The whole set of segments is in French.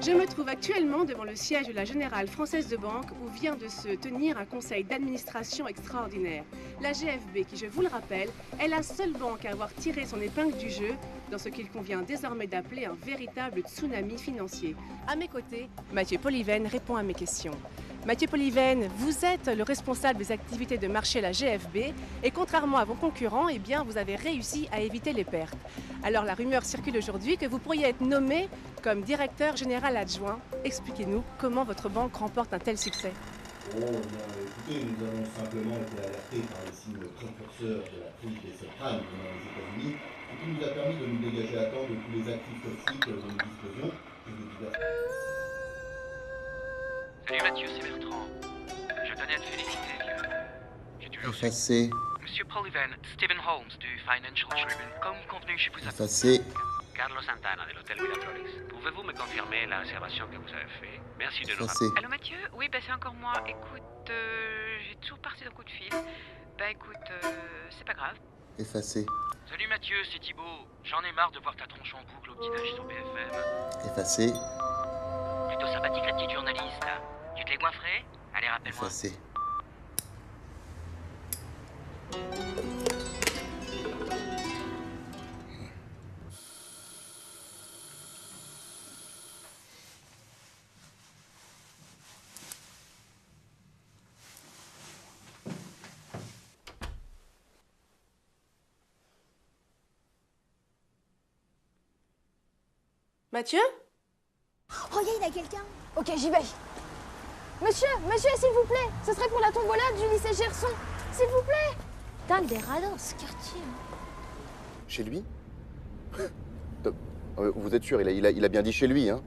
Je me trouve actuellement devant le siège de la Générale Française de Banque où vient de se tenir un conseil d'administration extraordinaire. La GFB, qui je vous le rappelle, est la seule banque à avoir tiré son épingle du jeu dans ce qu'il convient désormais d'appeler un véritable tsunami financier. À mes côtés, Mathieu Poliven répond à mes questions. Mathieu Poliven, vous êtes le responsable des activités de marché à la GFB et contrairement à vos concurrents, eh bien, vous avez réussi à éviter les pertes. Alors la rumeur circule aujourd'hui que vous pourriez être nommé comme directeur général adjoint. Expliquez-nous comment votre banque remporte un tel succès. Oh, bien, écoutez, nous avons simplement été alertés par les signes précurseurs de la crise des subprimes dans les États-Unis, ce qui nous a permis de nous dégager à temps de tous les actifs toxiques dont nous disposions et de divers... Salut Mathieu, c'est Bertrand. Je tenais à te féliciter, vieux. J'ai toujours su... Effacé. Monsieur Poliven, Stephen Holmes du Financial Tribune. Comme convenu, je vous appelle. Effacé. Carlos Santana de l'hôtel Villa Flores. Pouvez-vous me confirmer la réservation que vous avez faite? Merci de nous Effacé. rappeler. Allô Mathieu? Oui, c'est encore moi. Écoute, j'ai toujours parti d'un coup de fil. Écoute, c'est pas grave. Effacé. Salut Mathieu, c'est Thibaut. J'en ai marre de voir ta tronche en boucle au petit-déj sur BFM. Effacé. Plutôt sympathique la petite journaliste, là. Tu te l'es goinfrée? Allez, rappelle-moi. Effacé. Mathieu? Oh, il y a quelqu'un. Ok, j'y vais. Monsieur, s'il vous plaît. Ce serait pour la tombola du lycée Gerson. S'il vous plaît. Putain, il est radin, ce quartier. Chez lui? Vous êtes sûr, il a bien dit chez lui, hein?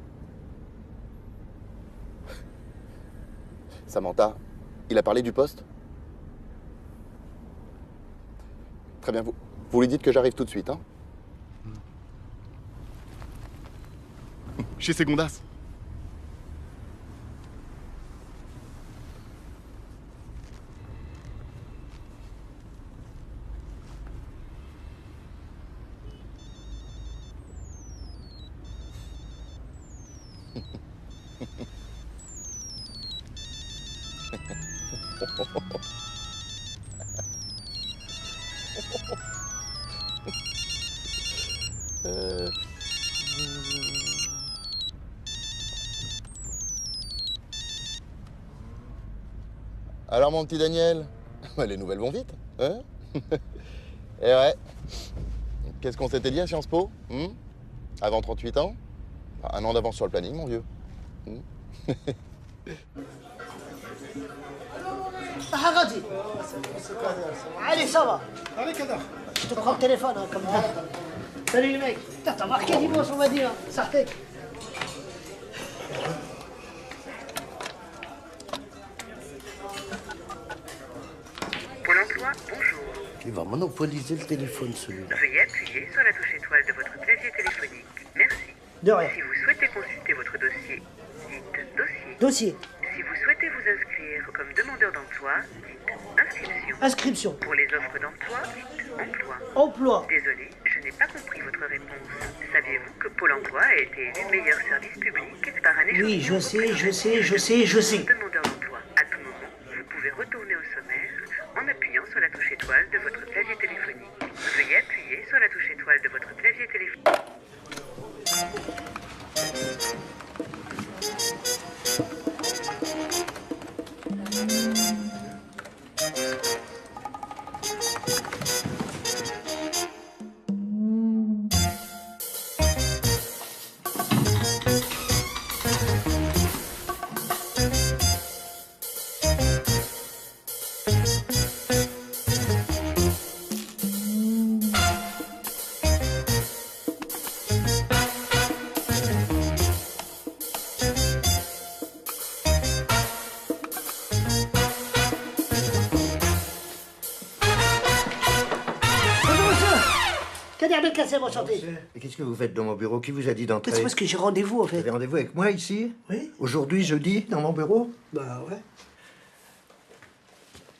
Samantha, il a parlé du poste? Très bien, vous lui dites que j'arrive tout de suite, hein? Chez Segondas. Alors mon petit Daniel, les nouvelles vont vite, hein? Eh ouais. Qu'est-ce qu'on s'était dit à Sciences Po, avant 38 ans? Un an d'avance sur le planning, mon vieux. Haradi. Allez, ça va. Je te prends le téléphone, hein, comme ça. Salut les mecs. Putain, t'as marqué dimanche, on va dire. Sartek. Pôle emploi, bonjour. Il va monopoliser le téléphone, celui-là. Veuillez appuyer sur la touche étoile de votre clavier téléphonique. Merci. De rien. Si vous souhaitez consulter votre dossier, dites dossier. Dossier. Si vous souhaitez vous inscrire comme demandeur d'emploi, dites inscription. Inscription. Pour les offres d'emploi, dites emploi. Emploi. Désolé, je n'ai pas compris votre réponse. Saviez-vous que Pôle emploi a été élu meilleur service public par un échantillon Oui, je sais. demandeur d'emploi. À tout moment, vous pouvez retourner au sommaire en appuyant sur la touche étoile de votre clavier téléphonique. Veuillez appuyer sur la touche étoile de votre clavier téléphonique. Kader Belkacem, enchanté. Et qu'est-ce que vous faites dans mon bureau? Qui vous a dit d'entrer? C'est parce que j'ai rendez-vous, en Vous fait. avez rendez-vous avec moi ici? Oui. Aujourd'hui, jeudi, dans mon bureau? Bah ouais.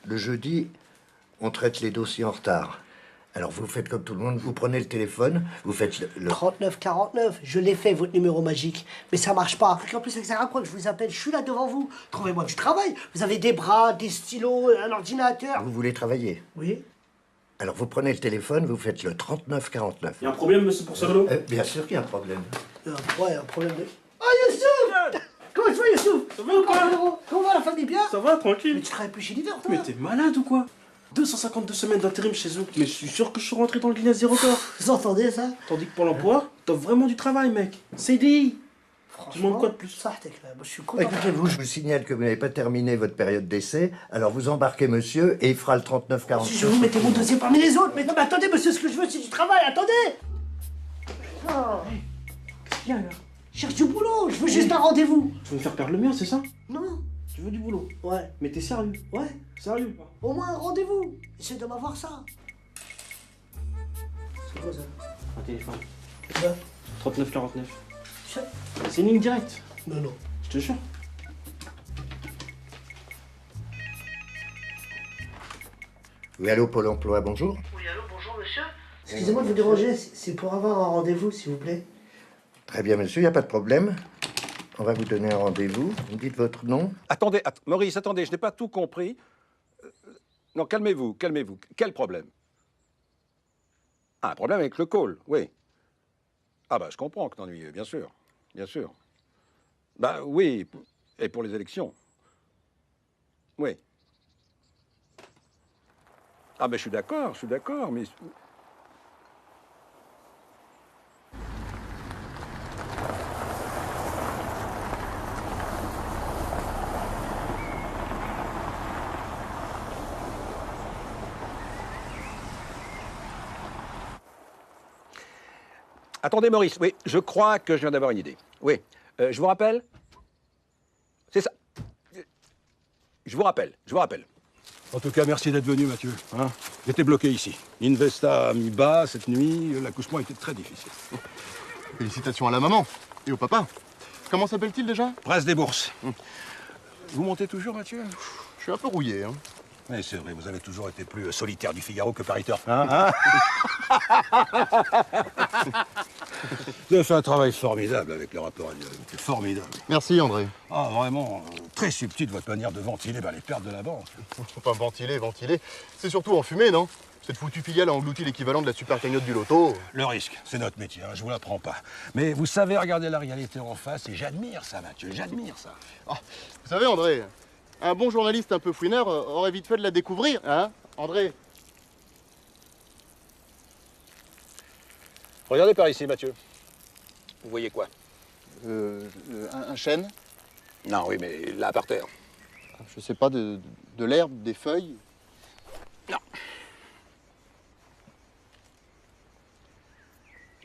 Le jeudi, on traite les dossiers en retard. Alors vous faites comme tout le monde, vous prenez le téléphone, vous faites le... 3949, je l'ai fait, votre numéro magique. Mais ça marche pas. En plus, ça sert à quoi que je vous appelle? Je suis là devant vous. Trouvez-moi du travail. Vous avez des bras, des stylos, un ordinateur. Vous voulez travailler? Oui. Alors vous prenez le téléphone, vous faites le 3949. Il y a un problème, monsieur Poursalo? Bien sûr qu'il y a un problème. Ouais, un problème de... Oh, Youssouf! Comment tu vas, Youssouf? Ça va ou quoi? Comment va la famille, bien? Ça va, tranquille. Mais tu travailles plus chez Leader, toi? Mais t'es malade ou quoi? 252 semaines d'intérim chez eux. Mais je suis sûr que je suis rentré dans le Guinness des records. Vous entendez ça? Tandis que pour l'emploi, t'as vraiment du travail, mec. CDI. Tu demandes quoi de plus? Ça, t'es clair. Je suis content. Écoutez-vous, je vous signale que vous n'avez pas terminé votre période d'essai, alors vous embarquez monsieur et il fera le 3949. Si je vous mettez mon dossier parmi les autres. Mais non, mais attendez, monsieur, ce que je veux, c'est du travail. Attendez! Oh. Qu'est-ce qu'il y a, là? Je cherche du boulot. Je veux juste un rendez-vous. Tu veux me faire perdre le mien, c'est ça? Non. Tu veux du boulot? Ouais. Mais t'es sérieux? Ouais. Sérieux? Au moins un rendez-vous. Essaye de m'avoir ça. C'est quoi ça? Un téléphone. C'est ça? 3949. Je- C'est une ligne directe. Non, non. Je te jure. Oui, allô, Pôle emploi, bonjour. Oui, allô, bonjour monsieur. Excusez-moi de vous déranger. C'est pour avoir un rendez-vous, s'il vous plaît. Très bien, monsieur, il n'y a pas de problème. On va vous donner un rendez-vous. Vous me dites votre nom? Attendez, Maurice, attendez, je n'ai pas tout compris. Non, calmez-vous, calmez-vous. Quel problème? Ah, un problème avec le call, oui. Ah bah, je comprends que t'ennuies, bien sûr, bien sûr. Bah oui, et pour les élections. Oui. Ah ben je suis d'accord, mais... Attendez, Maurice, oui, je crois que je viens d'avoir une idée. Oui, je vous rappelle? C'est ça. Je vous rappelle. En tout cas, merci d'être venu, Mathieu. Hein, j'étais bloqué ici. Investa a mis bas cette nuit, l'accouchement était très difficile. Félicitations à la maman et au papa. Comment s'appelle-t-il déjà? Prince des bourses. Vous montez toujours, Mathieu? Je suis un peu rouillé, hein. Oui, c'est vrai, vous avez toujours été plus solitaire du Figaro que Paris Turf. Hein Vous avez fait un travail formidable avec le rapport annuel. C'est formidable. Merci, André. Ah, vraiment, très subtil votre manière de ventiler les pertes de la banque. Faut pas ventiler. C'est surtout en fumée, non? Cette foutue filiale a englouti l'équivalent de la super cagnotte du loto. Le risque, c'est notre métier, hein, je vous l'apprends pas. Mais vous savez regarder la réalité en face et j'admire ça, Mathieu, j'admire ça. Ah, vous savez, André, un bon journaliste un peu fouineur aurait vite fait de la découvrir, hein, André? Regardez par ici, Mathieu. Vous voyez quoi? Un chêne? Non, oui, mais là, par terre. Je sais pas, de l'herbe, des feuilles? Non.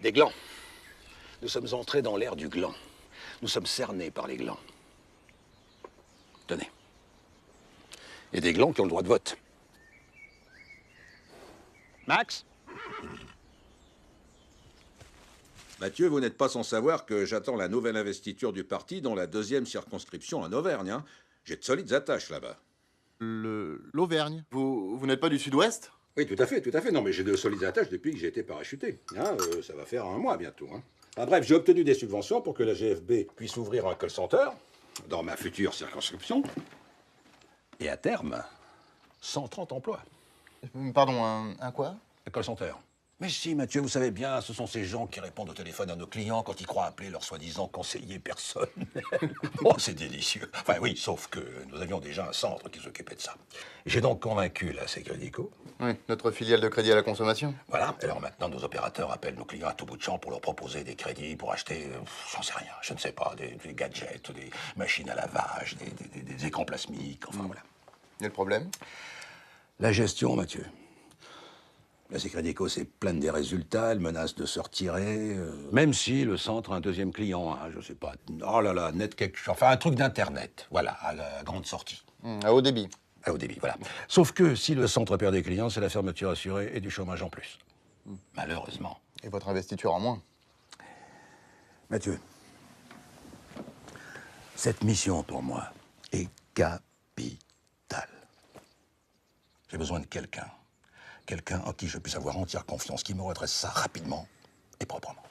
Des glands. Nous sommes entrés dans l'ère du gland. Nous sommes cernés par les glands. Tenez. Il y a des glands qui ont le droit de vote. Max? Mathieu, vous n'êtes pas sans savoir que j'attends la nouvelle investiture du parti dans la 2e circonscription en Auvergne. Hein. J'ai de solides attaches là-bas. L'Auvergne? Vous n'êtes pas du sud-ouest? Oui, tout à fait. Non, mais j'ai de solides attaches depuis que j'ai été parachuté. Hein, ça va faire un mois bientôt. Hein. Ah, bref, j'ai obtenu des subventions pour que la GFB puisse ouvrir un call center dans ma future circonscription. Et à terme, 130 emplois. Pardon, un quoi? Un call center. Mais si, Mathieu, vous savez bien, ce sont ces gens qui répondent au téléphone à nos clients quand ils croient appeler leur soi-disant conseiller personnel. Oh, c'est délicieux. Enfin oui, sauf que nous avions déjà un centre qui s'occupait de ça. J'ai donc convaincu la Sécrédico. Oui, notre filiale de crédit à la consommation. Voilà, alors maintenant nos opérateurs appellent nos clients à tout bout de champ pour leur proposer des crédits pour acheter, j'en sais rien, je ne sais pas, des gadgets, des machines à lavage, des écrans plasmiques, enfin voilà. Et le problème? La gestion, Mathieu. La Sécrédico s'est plainte des résultats, elle menace de se retirer, même si le centre a un deuxième client, hein, je sais pas, oh là là, net quelque chose, enfin un truc d'internet, voilà, à la grande sortie. À haut débit. À haut débit, voilà. Sauf que si le centre perd des clients, c'est la fermeture assurée et du chômage en plus. Malheureusement. Et votre investiture en moins? Mathieu, cette mission pour moi est capitale. J'ai besoin de quelqu'un Quelqu'un en qui je puisse avoir entière confiance, qui me redresse ça rapidement et proprement.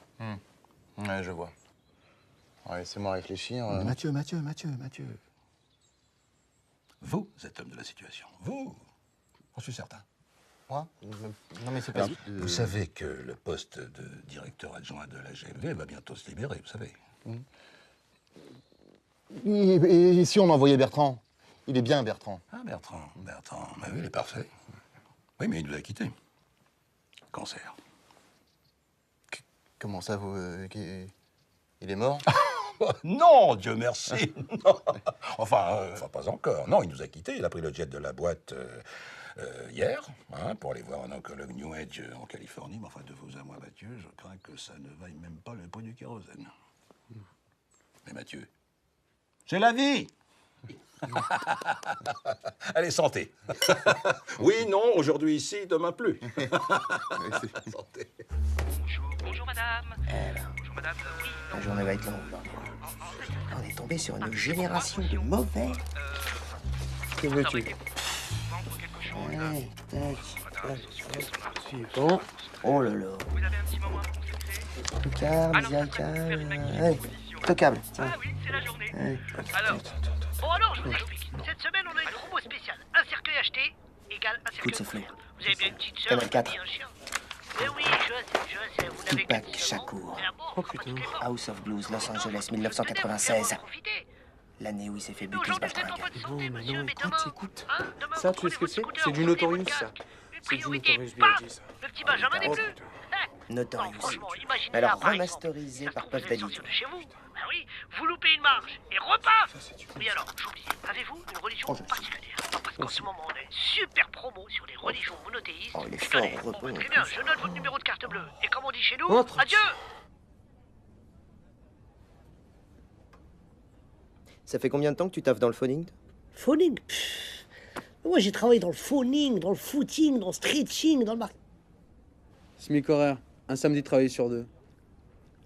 Ouais, je vois. Ouais, laissez-moi réfléchir. Mathieu. Vous êtes l'homme de la situation. Vous. J'en suis certain. Moi? Non, mais c'est pas... Vous savez que le poste de directeur adjoint de la GFB va bientôt se libérer, vous savez. Et si on envoyait Bertrand? Il est bien, Bertrand. Ah, Bertrand. Bah oui, il est parfait. Oui, mais il nous a quittés. Cancer. Comment ça, vous... il est mort? Non, Dieu merci. Non. Enfin, pas encore. Non, il nous a quittés. Il a pris le jet de la boîte hier, hein, pour aller voir un oncologue New Age en Californie. Mais enfin, de vous à moi, Mathieu, je crains que ça ne vaille même pas le prix du kérosène. Mais Mathieu, c'est la vie. Allez, santé. Oui, non, aujourd'hui ici, demain plus. Santé. Bonjour madame. Bonjour madame. Oui, non. La journée va être longue. On est tombé sur une génération de mauvais. Que veux-tu? Allez, tac. Suivant. Oh là là. Vous avez un petit moment à me Tocable, miséricable. Allez, tocable. Ah oui, c'est la journée. Alors, je vous explique. Cette semaine, on a une promo spéciale. Un cercueil acheté égale un cercueil offert. Vous avez bien une petite sœur, Canal 4. un chien. Mais oui, je sais, vous n'avez que Tupac Shakur. House of Blues, Los Angeles, 1996. L'année où il s'est fait buter ce baltringue. Non, mais non, écoute. Ça, tu sais ce que c'est? C'est du Notorious, ça. C'est du Notorious B.I.G., ça. Le petit Benjamin n'est plus. Notorious. Mais alors remasterisé par Puff Daddy. Chez vous. Ben oui, vous loupez une marge. Et repas. Oui alors, j'oublie. Avez-vous une religion particulière? Parce qu'en ce moment, on a une super promo sur les religions monothéistes. Oh, il est fort heureux. Très bien, je note votre numéro de carte bleue. Et comme on dit chez nous, adieu. Ça fait combien de temps que tu taffes dans le phoning? Phoning? Moi, j'ai travaillé dans le phoning, dans le footing, dans le stretching, dans le SMIC horaire. Un samedi travaillé sur 2.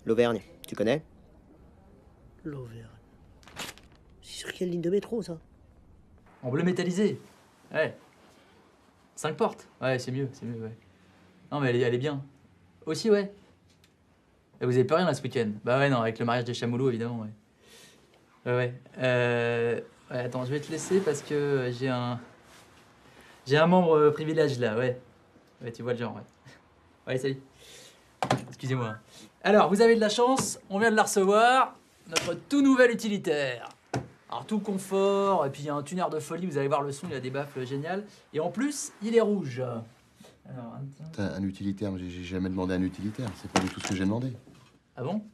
L'Auvergne, tu connais? L'Auvergne. C'est sur quelle ligne de métro, ça? En bleu métallisé. Ouais. 5 portes. Ouais, c'est mieux, ouais. Non, mais elle est bien. Aussi, ouais. Et vous avez pas rien là ce week-end? Bah ouais, non, avec le mariage des Chamoulots, évidemment, ouais. Ouais. Ouais, attends, je vais te laisser parce que j'ai un membre privilège là, ouais. Ouais, tu vois le genre, ouais. Ouais, salut. Excusez-moi. Alors, vous avez de la chance, on vient de la recevoir. Notre tout nouvel utilitaire. Alors, tout confort, et puis il y a un tuner de folie, vous allez voir le son, il a des baffles géniales. Et en plus, il est rouge. Alors, Un utilitaire, j'ai jamais demandé un utilitaire. C'est pas du tout ce que j'ai demandé. Ah bon?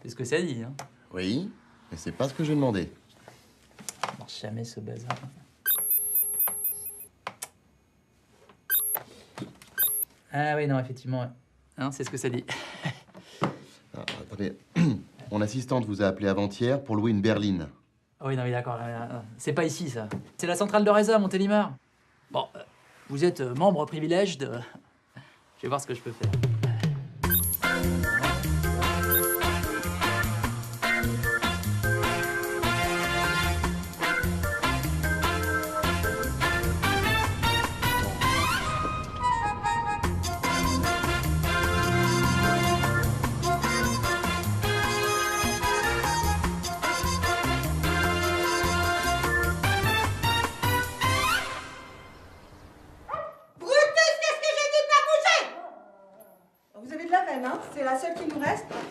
C'est ce que ça dit, hein. Oui, mais c'est pas ce que j'ai demandé. Ça marche jamais ce bazar. Ah oui, non, effectivement, ouais. Hein, c'est ce que ça dit. Ah, attendez, mon assistante vous a appelé avant-hier pour louer une berline. Ah oui, non, mais d'accord, c'est pas ici, ça. C'est la centrale de Reza, Montélimar. Bon, vous êtes membre privilège de... Je vais voir ce que je peux faire.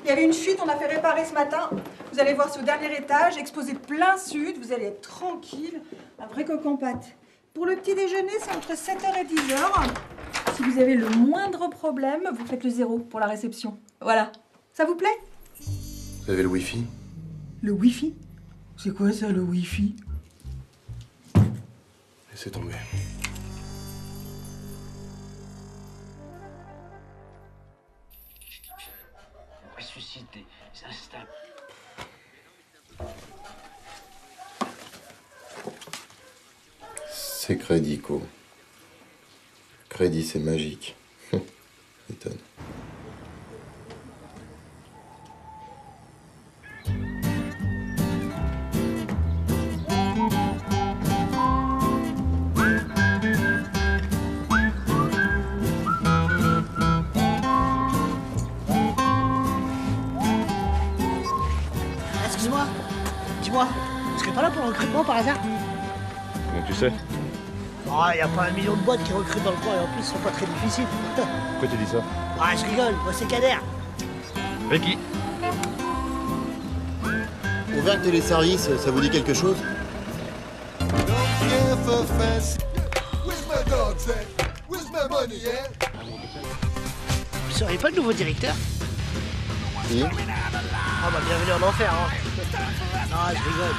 Il y avait une fuite, on a fait réparer ce matin. Vous allez voir, c'est au dernier étage, exposé plein sud. Vous allez être tranquille. Un vrai coq en pâte. Pour le petit déjeuner, c'est entre 7h et 10h. Si vous avez le moindre problème, vous faites le 0 pour la réception. Voilà. Ça vous plaît? Vous avez le wifi? Le wifi? C'est quoi ça, le wifi? Laissez tomber. Ressuscité, c'est instable. C'est crédit, Co. Crédit, c'est magique. Étonne. Dis-moi, tu serais pas là pour le recrutement par hasard? Comment tu sais? Oh, y a pas 1 million de boîtes qui recrutent dans le coin et en plus, ils sont pas très difficiles. Pourquoi tu dis ça? Ah, je rigole, moi c'est Kader. Ricky. Auvergne Téléservice, ça vous dit quelque chose? Vous seriez pas le nouveau directeur? Si. Ah bah bienvenue en enfer, hein. Ah, je rigole.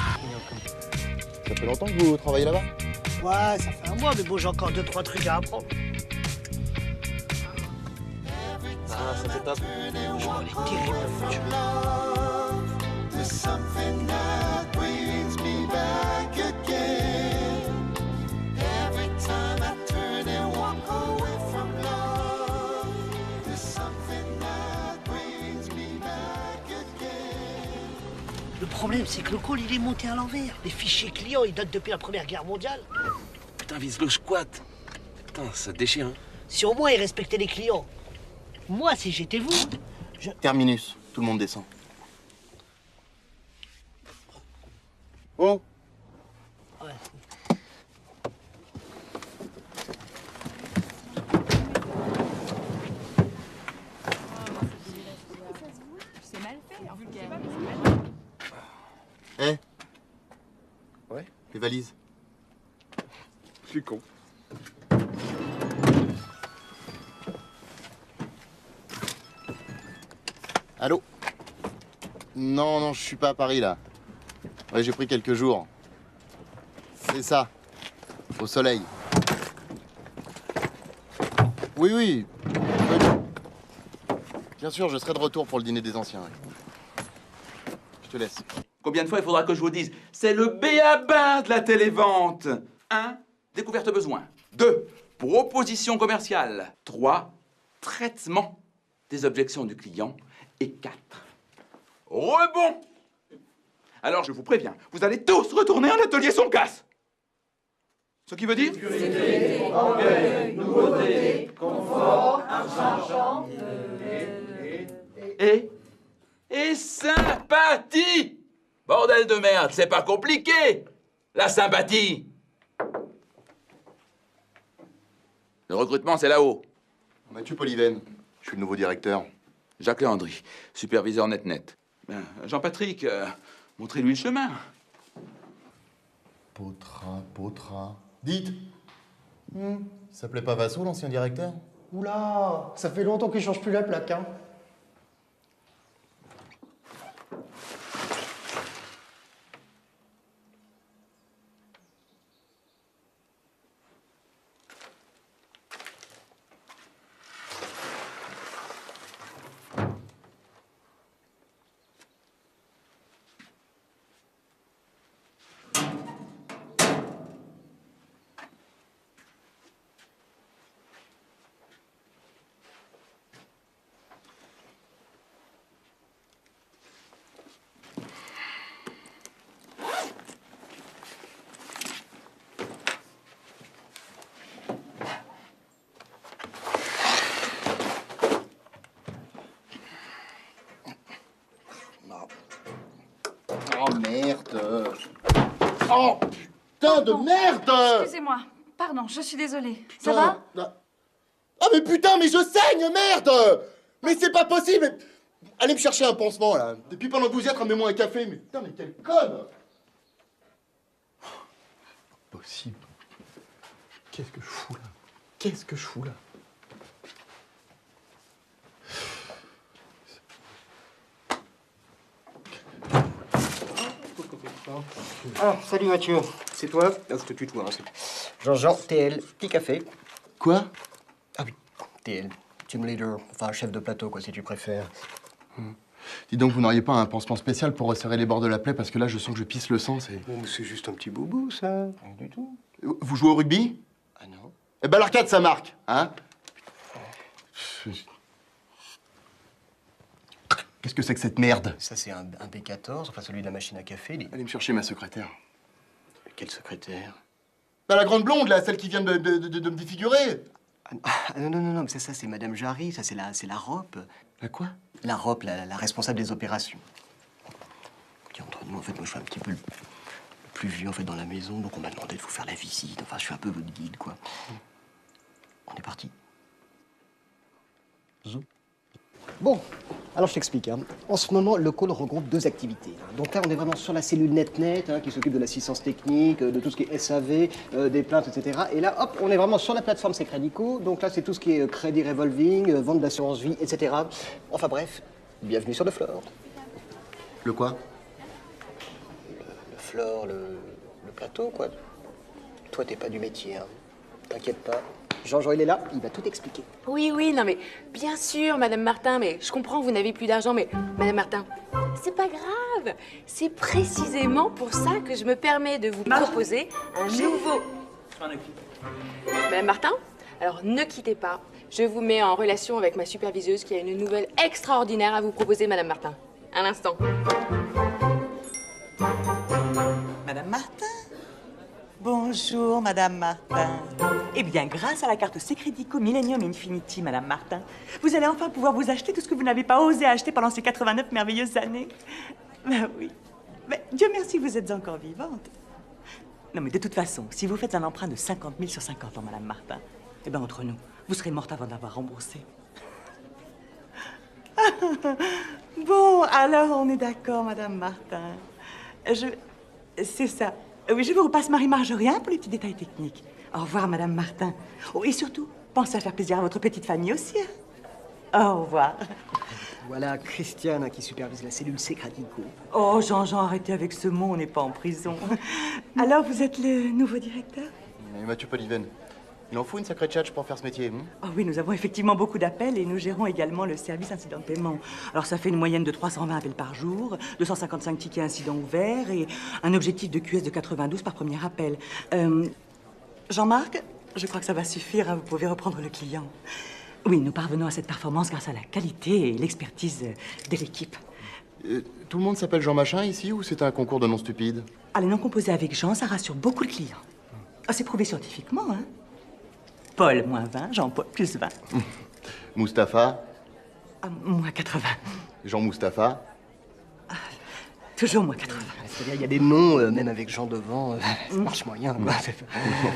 Ça fait longtemps que vous travaillez là-bas? Ouais, ça fait un mois, mais bon, j'ai encore 2-3 trucs à apprendre. Ah, ça fait top. Je m'en ai terrible, Le problème, c'est que le call, il est monté à l'envers. Les fichiers clients, ils datent depuis la Première Guerre mondiale. Putain, vise le squat. Putain, ça déchire, hein. Si au moins ils respectaient les clients. Moi, si j'étais vous, Terminus, tout le monde descend. Oh! Ouais. C'est mal fait, vulgaire. Eh, Ouais. les valises. Je suis con. Allô? Non, je suis pas à Paris, là. Ouais, j'ai pris quelques jours. C'est ça. Au soleil. Oui. Bien sûr, je serai de retour pour le dîner des anciens. Ouais. Je te laisse. Combien de fois il faudra que je vous dise? C'est le b.a.-ba de la télévente. 1. Découverte besoin. 2. Proposition commerciale. 3. Traitement des objections du client. Et 4. Rebond. Alors je vous préviens, vous allez tous retourner en atelier son casse. Ce qui veut dire? Sécurité, orgueil, nouveauté, confort, argent, Et sympathie. Bordel de merde, c'est pas compliqué. La sympathie. Le recrutement, c'est là-haut. Mathieu Polyven, je suis le nouveau directeur. Jacques Léandry, superviseur net-net. Ben, Jean-Patrick, montrez-lui le chemin. Potra. Dites, il s'appelait pas Vassou, l'ancien directeur? Oula, ça fait longtemps qu'il change plus la plaque, hein. Oh merde! Oh putain de merde! Excusez-moi. Pardon, je suis désolée. Ça va? Ah mais putain, mais je saigne, merde! Mais c'est pas possible! Allez me chercher un pansement, là. Depuis pendant que vous y êtes, ramenez-moi un café. Mais putain, mais quelle conne! Possible. Qu'est-ce que je fous là? Ah, salut Mathieu. C'est toi? Je te tutoie, hein, Jean-Jean, TL, petit café. Quoi? Ah oui, TL, team leader, enfin chef de plateau, quoi, si tu préfères. Dis donc, vous n'auriez pas un pansement spécial pour resserrer les bords de la plaie, parce que là, je sens que je pisse le sang, c'est... Bon, mais c'est juste un petit boubou, ça. Rien du tout. Vous jouez au rugby? Ah non. Eh ben l'arcade, ça marque, hein? Qu'est-ce que c'est que cette merde? Ça, c'est un B14, enfin celui de la machine à café. Allez me chercher ma secrétaire. Quelle secrétaire? Bah, la grande blonde, là, celle qui vient de me défigurer. Ah non, mais ça c'est Madame Jarry, ça c'est la ROP. La quoi? La ROP, la responsable des opérations. Écoutez, entre nous, en fait, moi, je suis un petit peu le plus vieux, en fait, dans la maison, donc on m'a demandé de vous faire la visite. Enfin, je suis un peu votre guide, quoi. On est parti. Bon, alors je t'explique. Hein. En ce moment, le call regroupe 2 activités. Hein. Donc là, on est vraiment sur la cellule NetNet, hein, qui s'occupe de l'assistance technique, de tout ce qui est SAV, des plaintes, etc. Et là, hop, on est vraiment sur la plateforme C'est Crédico. Donc là, c'est tout ce qui est crédit revolving, vente d'assurance vie, etc. Enfin bref, bienvenue sur le floor. Le quoi? Le floor, le plateau, quoi. Toi, t'es pas du métier, hein. T'inquiète pas. Jean-Jean, il est là, il va tout expliquer. Oui, oui, non mais bien sûr, Madame Martin, mais je comprends que vous n'avez plus d'argent, mais Madame Martin, c'est pas grave. C'est précisément pour ça que je me permets de vous proposer un nouveau... Je m'en occupe. Madame Martin, alors ne quittez pas. Je vous mets en relation avec ma superviseuse qui a une nouvelle extraordinaire à vous proposer, Madame Martin. Un instant. Madame Martin? Bonjour, Madame Martin. Eh bien, grâce à la carte C'est Crédico Millennium Infinity, Madame Martin, vous allez enfin pouvoir vous acheter tout ce que vous n'avez pas osé acheter pendant ces 89 merveilleuses années. Ben oui. Mais Dieu merci, vous êtes encore vivante. Non, mais de toute façon, si vous faites un emprunt de 50 000 sur 50 ans, Madame Martin, eh bien, entre nous, vous serez morte avant d'avoir remboursé. Bon, alors, on est d'accord, Madame Martin. C'est ça. Oui, je vous repasse Marie-Marjorie pour les petits détails techniques. Au revoir, Madame Martin. Oh, et surtout, pensez à faire plaisir à votre petite famille aussi. Hein. Au revoir. Voilà Christiane qui supervise la cellule C'est Crédico. Oh, Jean-Jean, arrêtez avec ce mot, on n'est pas en prison. Alors, vous êtes le nouveau directeur? Mathieu Poliven. Il en faut une sacrée tchatche pour faire ce métier. Oh oui, nous avons effectivement beaucoup d'appels et nous gérons également le service incident de paiement. Alors ça fait une moyenne de 320 appels par jour, 255 tickets incidents ouverts et un objectif de QS de 92 par premier appel. Jean-Marc, je crois que ça va suffire, hein, vous pouvez reprendre le client. Oui, nous parvenons à cette performance grâce à la qualité et l'expertise de l'équipe. Tout le monde s'appelle Jean Machin ici ou c'est un concours de noms stupides? Ah, les noms composés avec Jean, ça rassure beaucoup le client. Ah, c'est prouvé scientifiquement, hein. Paul, moins 20, Jean-Paul, plus 20. Mustapha? Ah, moins 80. Jean-Mustapha? Toujours moins 80. C'est-à-dire, il y a des noms, même avec Jean devant, ça marche moyen, quoi.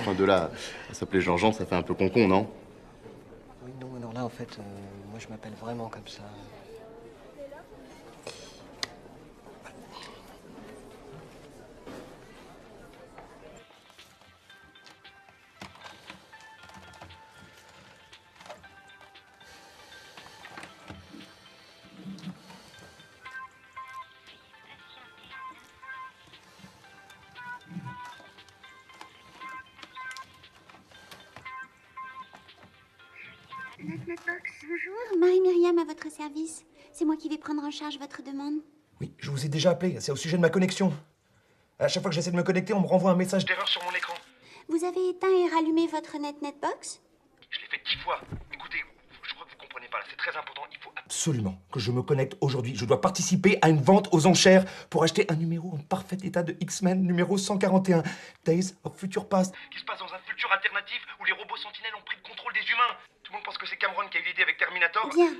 Enfin, de là à s'appeler Jean-Jean, ça fait un peu con-con, non? Oui, non, alors là, en fait, moi, je m'appelle vraiment comme ça. NetNetBox, bonjour. Marie-Myriam à votre service. C'est moi qui vais prendre en charge votre demande. Oui, je vous ai déjà appelé. C'est au sujet de ma connexion. À chaque fois que j'essaie de me connecter, on me renvoie un message d'erreur sur mon écran. Vous avez éteint et rallumé votre NetNetBox? Je l'ai fait 10 fois. Écoutez, je crois que vous comprenez pas là. C'est très important. Il faut absolument que je me connecte aujourd'hui. Je dois participer à une vente aux enchères pour acheter un numéro en parfait état de X-Men, numéro 141, Days of Future Past, qui se passe dans un futur alternatif où les robots sentinelles ont pris le contrôle des humains. Tout le monde pense que c'est Cameron qui a eu l'idée avec Terminator. Bien.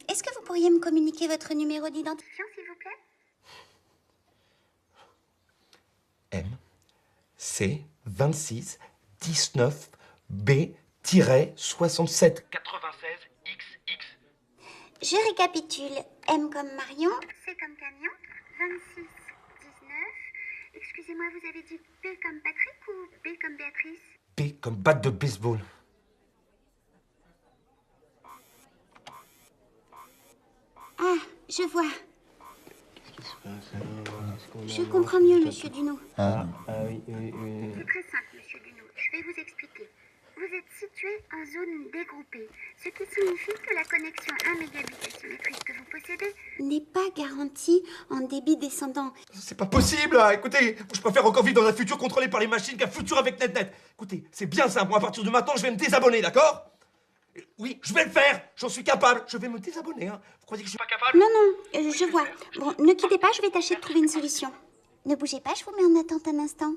Est-ce que vous pourriez me communiquer votre numéro d'identification, s'il vous plaît? M, C, 26, 19, B-67. 96, XX. Je récapitule. M comme Marion. C comme camion. 26, 19. Excusez-moi, vous avez dit P comme Patrick ou B comme Béatrice? B comme batte de baseball. Ah, je vois. Je comprends mieux, monsieur Duno. Oui. C'est très simple, monsieur Duno. Je vais vous expliquer. Vous êtes situé en zone dégroupée, ce qui signifie que la connexion 1 mégabit asymétrique que vous possédez n'est pas garantie en débit descendant. C'est pas possible, là. Écoutez, je préfère encore vivre dans un futur contrôlé par les machines qu'un futur avec NetNet. Écoutez, c'est bien simple. Moi, à partir de maintenant, je vais me désabonner, d'accord? Oui, je vais le faire. J'en suis capable. Je vais me désabonner, hein. Vous croyez que je suis pas capable? Non, je vois. Bon, ne quittez pas, je vais tâcher de trouver une solution. Ne bougez pas, je vous mets en attente un instant.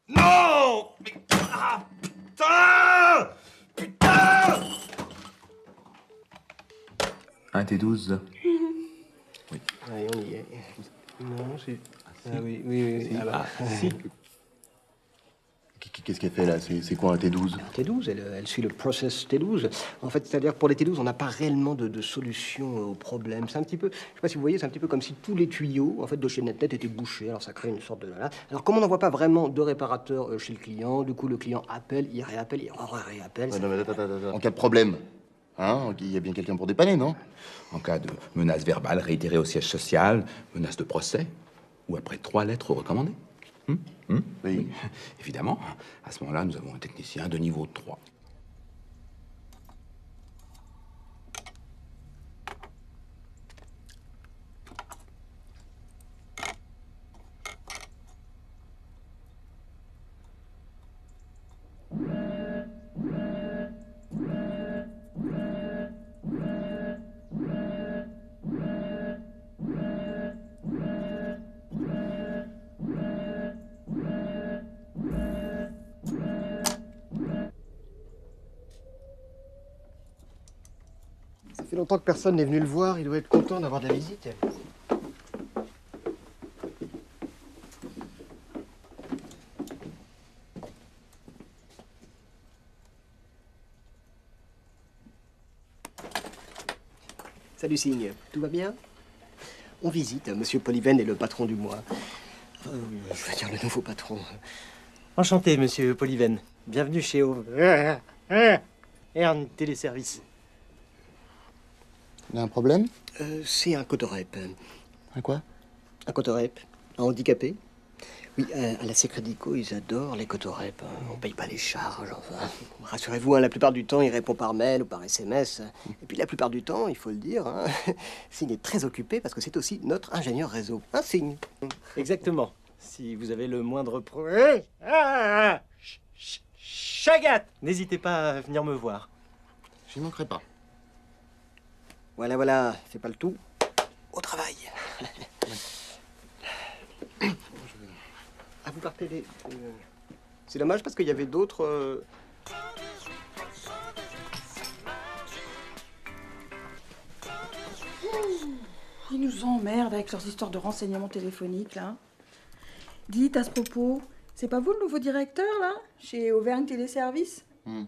Non! Mais... Ah, putain! Putain! 1 T12. Oui. Allez, on y est. Non, c'est... Oui, oui, oui. Si. Qu'est-ce qu'elle fait là? C'est quoi un T12? T12, elle suit le process T12. En fait, c'est-à-dire que pour les T12, on n'a pas réellement de solution au problème. C'est un petit peu, je sais pas si vous voyez, c'est un petit peu comme si tous les tuyaux en fait, de chez NetNet étaient bouchés. Alors ça crée une sorte de... Alors comme on n'en voit pas vraiment de réparateur chez le client, du coup le client appelle, il réappelle, il réappelle. Non, mais attends. En cas de problème, hein, il y a bien quelqu'un pour dépanner, non? En cas de menace verbale réitérée au siège social, menace de procès, ou après 3 lettres recommandées. Oui. Évidemment, à ce moment-là, nous avons un technicien de niveau 3. Ça fait longtemps que personne n'est venu le voir, il doit être content d'avoir de la visite. Salut Signe, tout va bien? On visite, Monsieur Polyven est le patron du mois. Je veux dire le nouveau patron. Enchanté, Monsieur Polyven. Bienvenue chez Ern Téléservice. Il y a un problème? C'est un cotorep. Un quoi? Un cotorep. Un handicapé. Oui, à la Secredico, ils adorent les cotorep. On paye pas les charges, enfin. Rassurez-vous, la plupart du temps, il répond par mail ou par SMS. Et puis la plupart du temps, il faut le dire, Signe est très occupé parce que c'est aussi notre ingénieur réseau. Un Signe. Exactement. Si vous avez le moindre problème... Chagat! N'hésitez pas à venir me voir. J'y manquerai pas. Voilà, fais pas le tout. Au travail. Ah, vous partez les... C'est dommage parce qu'il y avait d'autres... Ils nous emmerdent avec leurs histoires de renseignements téléphoniques, là. Dites, à ce propos, c'est pas vous le nouveau directeur, là? Chez Auvergne Téléservice? Vous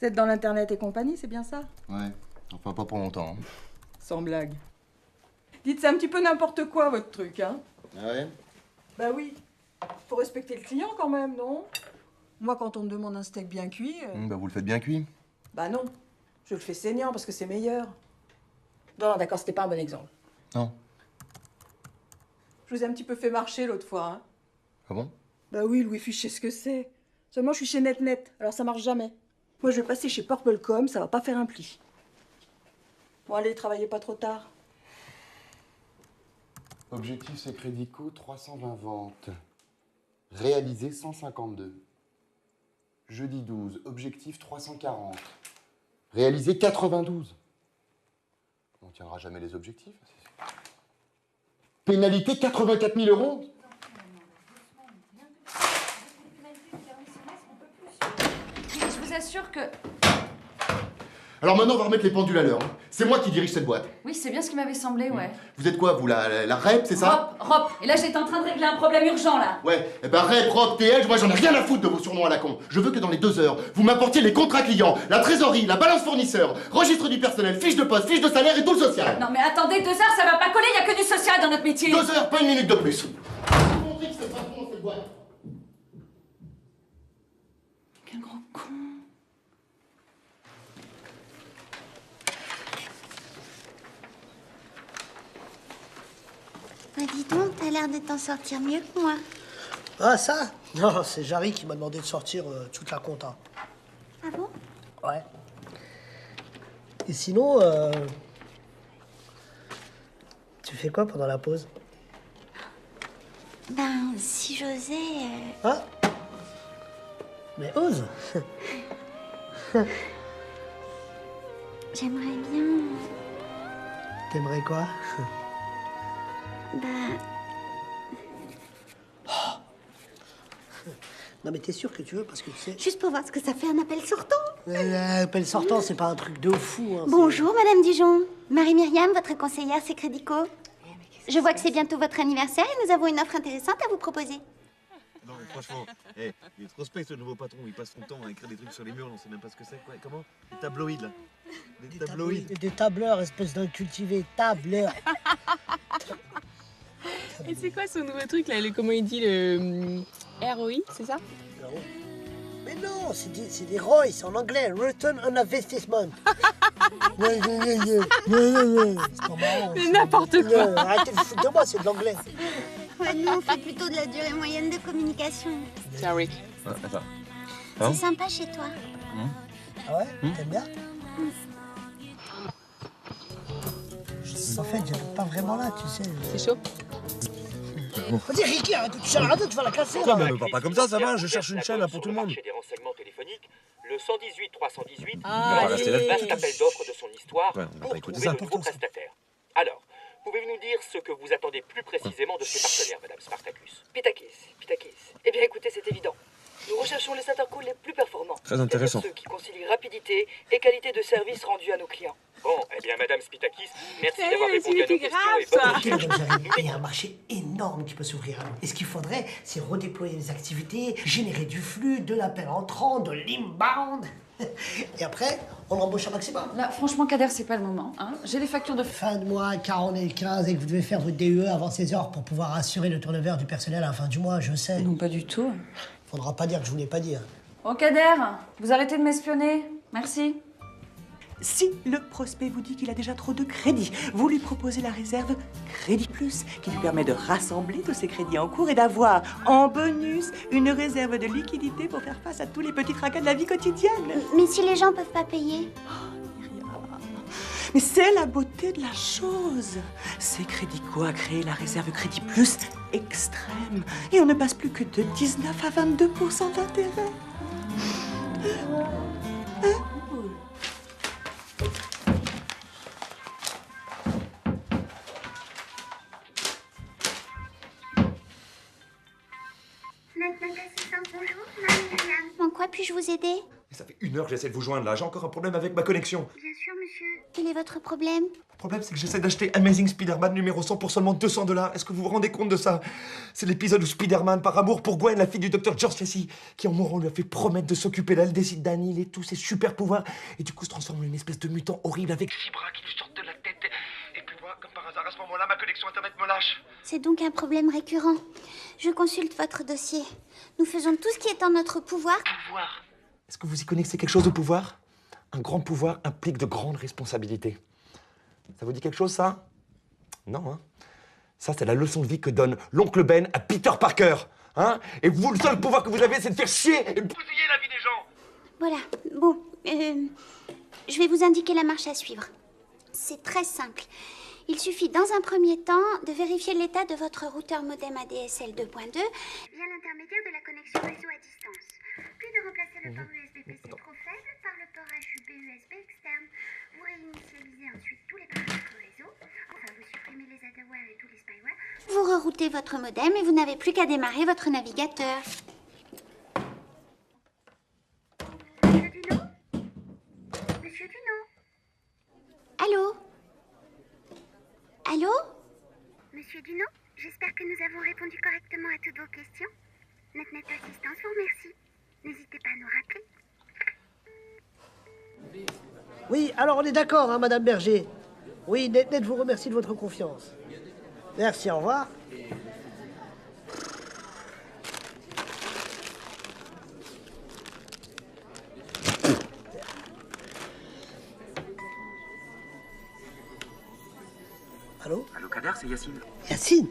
êtes dans l'Internet et compagnie, c'est bien ça? Ouais, enfin pas pour longtemps. Sans blague. Dites, c'est un petit peu n'importe quoi, votre truc, hein? Ah ouais? Bah oui. Faut respecter le client, quand même, non? Moi, quand on me demande un steak bien cuit... Bah vous le faites bien cuit. Bah non. Je le fais saignant, parce que c'est meilleur. Non, d'accord, c'était pas un bon exemple. Non. Je vous ai un petit peu fait marcher l'autre fois, hein? Ah bon? Bah oui, le Wi-Fi, je sais ce que c'est. Seulement, je suis chez NetNet, alors ça marche jamais. Moi, je vais passer chez Purplecom, ça va pas faire un pli. Bon, allez, travaillez pas trop tard. Objectif Secredico, 320 ventes. Réalisé 152. Jeudi 12, objectif 340. Réalisé 92. On tiendra jamais les objectifs. Pénalité 84 000 €. Je vous assure que... Alors maintenant, on va remettre les pendules à l'heure. C'est moi qui dirige cette boîte. Oui, c'est bien ce qui m'avait semblé, ouais. Vous êtes quoi, vous, la REP, c'est ça? Rop. Et là, j'étais en train de régler un problème urgent, là. Ouais, eh ben REP, ROP, TL, moi j'en ai rien à foutre de vos surnoms à la con. Je veux que dans les 2 heures, vous m'apportiez les contrats clients, la trésorerie, la balance fournisseur, registre du personnel, fiche de poste, fiche de salaire et tout le social. Non mais attendez, 2 heures, ça va pas coller, y a que du social dans notre métier. 2 heures, pas 1 minute de plus. Quel gros con. Ah, dis donc, t'as l'air de t'en sortir mieux que moi. Ah, ça? Non, c'est Jarry qui m'a demandé de sortir toute la compta. Ah bon? Ouais. Et sinon, tu fais quoi pendant la pause? Ben, si j'osais... Ah? Mais ose. J'aimerais bien... T'aimerais quoi? Bah... Non mais t'es sûr que tu veux parce que tu sais... Juste pour voir ce que ça fait un appel sortant. Appel sortant, c'est pas un truc de fou. Hein, Bonjour, Madame Dijon. Marie-Myriam, votre conseillère Secredico. Je vois que c'est bientôt votre anniversaire et nous avons une offre intéressante à vous proposer. Non, mais franchement, il est trop space, le nouveau patron. Il passe son temps à écrire des trucs sur les murs, on sait même pas ce que c'est. Quoi. Comment? Des tabloïds, là. Des tabloïds. Des tableurs, espèce d'incultivé, tableur. Et c'est quoi son nouveau truc là, comment il dit, le ROI, c'est ça? Mais non, c'est des ROI, c'est en anglais, Return on Investment. C'est pas marrant. C'est n'importe quoi. Arrêtez de foutre de moi, c'est de l'anglais. Ouais, nous, on fait plutôt de la durée moyenne de communication. Tiens, Rick. Attends. C'est sympa chez toi. Ah ouais? T'aimes bien? En fait, j'habite pas vraiment là, tu sais. C'est chaud? Vas-y, Ricky, arrête de toucher à la radio, tu vas la casser. Non, mais me parle pas comme ça va, je cherche une chaîne là pour tout le monde. Des renseignements téléphoniques, le 118 318 Ah, le vaste appel d'offres de son histoire Ouais, on va pour pas écouter trouver ça. de nouveaux prestataires. Alors, pouvez-vous nous dire ce que vous attendez plus précisément de ces partenaires, Madame Spartacus? Pitakis. Eh bien écoutez, c'est évident. Nous recherchons les intercalls les plus performants. Très intéressant. Ceux qui concilient rapidité et qualité de service rendu à nos clients. Bon, eh bien, Madame Spitakis, merci d'avoir répondu à nos questions et bonne Il y a un marché énorme qui peut s'ouvrir à nous. Et ce qu'il faudrait, c'est redéployer les activités, générer du flux, de l'appel entrant, de l'inbound. Et après, on embauche un maximum. Là, franchement, Kader, c'est pas le moment. Hein. J'ai les factures de... Fin de mois, 40 et 15, et que vous devez faire votre DUE avant 16 heures pour pouvoir assurer le turnover du personnel à la fin du mois, je sais. Non, pas du tout. Faudra pas dire que je vous l'ai pas dit. Hein. Oh, Kader, vous arrêtez de m'espionner. Merci. Si le prospect vous dit qu'il a déjà trop de crédits, vous lui proposez la réserve Crédit Plus, qui lui permet de rassembler tous ses crédits en cours et d'avoir, en bonus, une réserve de liquidité pour faire face à tous les petits tracas de la vie quotidienne. Mais si les gens peuvent pas payer? Mais c'est la beauté de la chose. C'est Crédico a créé la réserve Crédit Plus extrême. Et on ne passe plus que de 19 à 22% d'intérêt. Notre assistante, bonjour, Marie-Myriam. En quoi puis-je vous aider? Ça fait 1 heure que j'essaie de vous joindre là, j'ai encore un problème avec ma connexion. Bien sûr, monsieur. Quel est votre problème? Le problème, c'est que j'essaie d'acheter Amazing Spider-Man numéro 100 pour seulement $200. Est-ce que vous vous rendez compte de ça? C'est l'épisode où Spider-Man, par amour pour Gwen, la fille du docteur George Lacy, qui en mourant lui a fait promettre de s'occuper d'elle, décide d'annihiler tous ses super pouvoirs, et du coup se transforme en une espèce de mutant horrible avec 6 bras qui lui sortent de la tête. Et puis moi, comme par hasard, à ce moment-là, ma connexion Internet me lâche. C'est donc un problème récurrent. Je consulte votre dossier. Nous faisons tout ce qui est en notre pouvoir. Est-ce que vous y connaissez quelque chose au pouvoir? Un grand pouvoir implique de grandes responsabilités. Ça vous dit quelque chose, ça? Non, hein? Ça, c'est la leçon de vie que donne l'oncle Ben à Peter Parker. Hein? Et vous, le seul pouvoir que vous avez, c'est de faire chier et bousiller la vie des gens. Voilà. Bon, je vais vous indiquer la marche à suivre. C'est très simple. Il suffit dans un premier temps de vérifier l'état de votre routeur modem ADSL 2.2 via l'intermédiaire de la connexion réseau à distance. Puis de remplacer le port USB-PC trop faible par le port HUB USB externe. Vous réinitialisez ensuite tous les paramètres réseau. Enfin, vous supprimez les adware et tous les spyware. Vous reroutez votre modem et vous n'avez plus qu'à démarrer votre navigateur. Monsieur Dunot? Monsieur Dunot? Allô? Allô? Monsieur Dunot, j'espère que nous avons répondu correctement à toutes vos questions. Notre assistance vous remercie. N'hésitez pas à nous rappeler. Oui, alors on est d'accord, hein, Madame Berger. Oui, Net vous remercie de votre confiance. Merci, au revoir. Allô? Allô, Kader, c'est Yacine. Yacine?